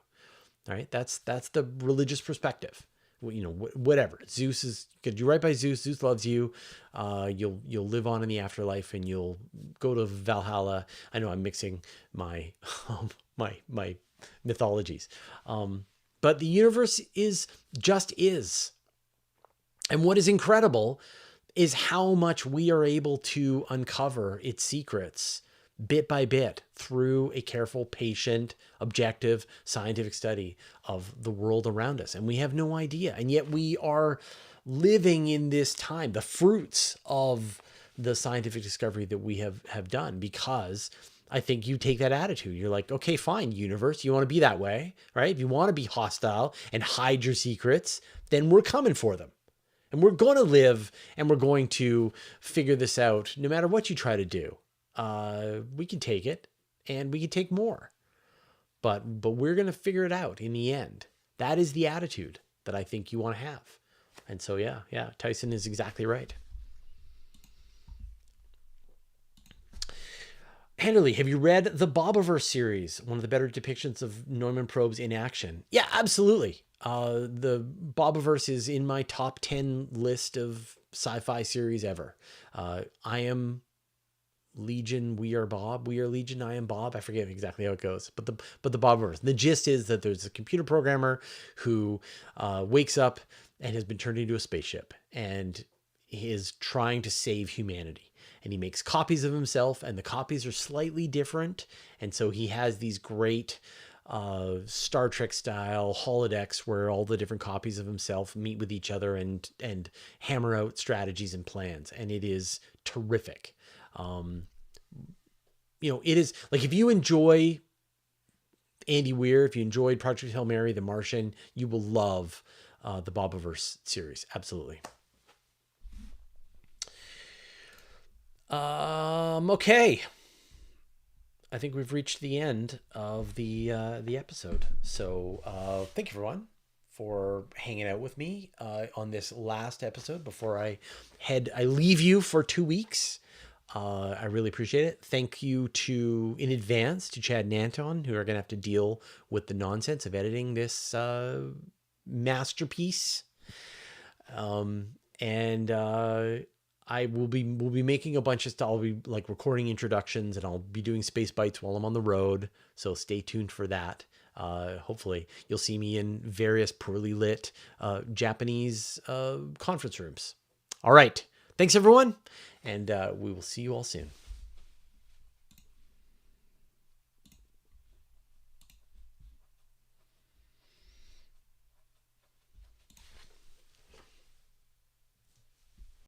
All right. That's the religious perspective. Whatever. Zeus is going to do right by Zeus. Zeus loves you. You'll live on in the afterlife and you'll go to Valhalla. I know I'm mixing my, my mythologies. But the universe is. And what is incredible is how much we are able to uncover its secrets bit by bit through a careful, patient, objective, scientific study of the world around us. And we have no idea. And yet we are living in this time, the fruits of the scientific discovery that we have done, because I think you take that attitude. You're like, okay, fine, universe, you want to be that way, right? If you want to be hostile and hide your secrets, then we're coming for them. And we're going to live and we're going to figure this out no matter what you try to do. We can take it and we can take more. But we're going to figure it out in the end. That is the attitude that I think you want to have. And so, yeah, Tyson is exactly right. Henderly, have you read the Bobiverse series? One of the better depictions of Neumann probes in action. Yeah, absolutely. The Bobiverse is in my top 10 list of sci-fi series ever. I am Legion, we are Bob. We are Legion, I am Bob. I forget exactly how it goes. But the Bobiverse. The gist is that there's a computer programmer who wakes up and has been turned into a spaceship and is trying to save humanity. And he makes copies of himself, and the copies are slightly different. And so he has these great Star Trek style holodecks where all the different copies of himself meet with each other and hammer out strategies and plans. And it is terrific. It is like, if you enjoy Andy Weir, if you enjoyed Project Hail Mary, The Martian, you will love the Bobiverse series. Absolutely. Okay. I think we've reached the end of the episode. So thank you, everyone, for hanging out with me on this last episode before I leave you for 2 weeks. I really appreciate it. Thank you in advance to Chad and Anton, who are going to have to deal with the nonsense of editing this masterpiece. And I will be making a bunch of stuff. I'll be like recording introductions, and I'll be doing space bites while I'm on the road. So stay tuned for that. Hopefully you'll see me in various poorly lit Japanese conference rooms. All right. Thanks everyone. And we will see you all soon.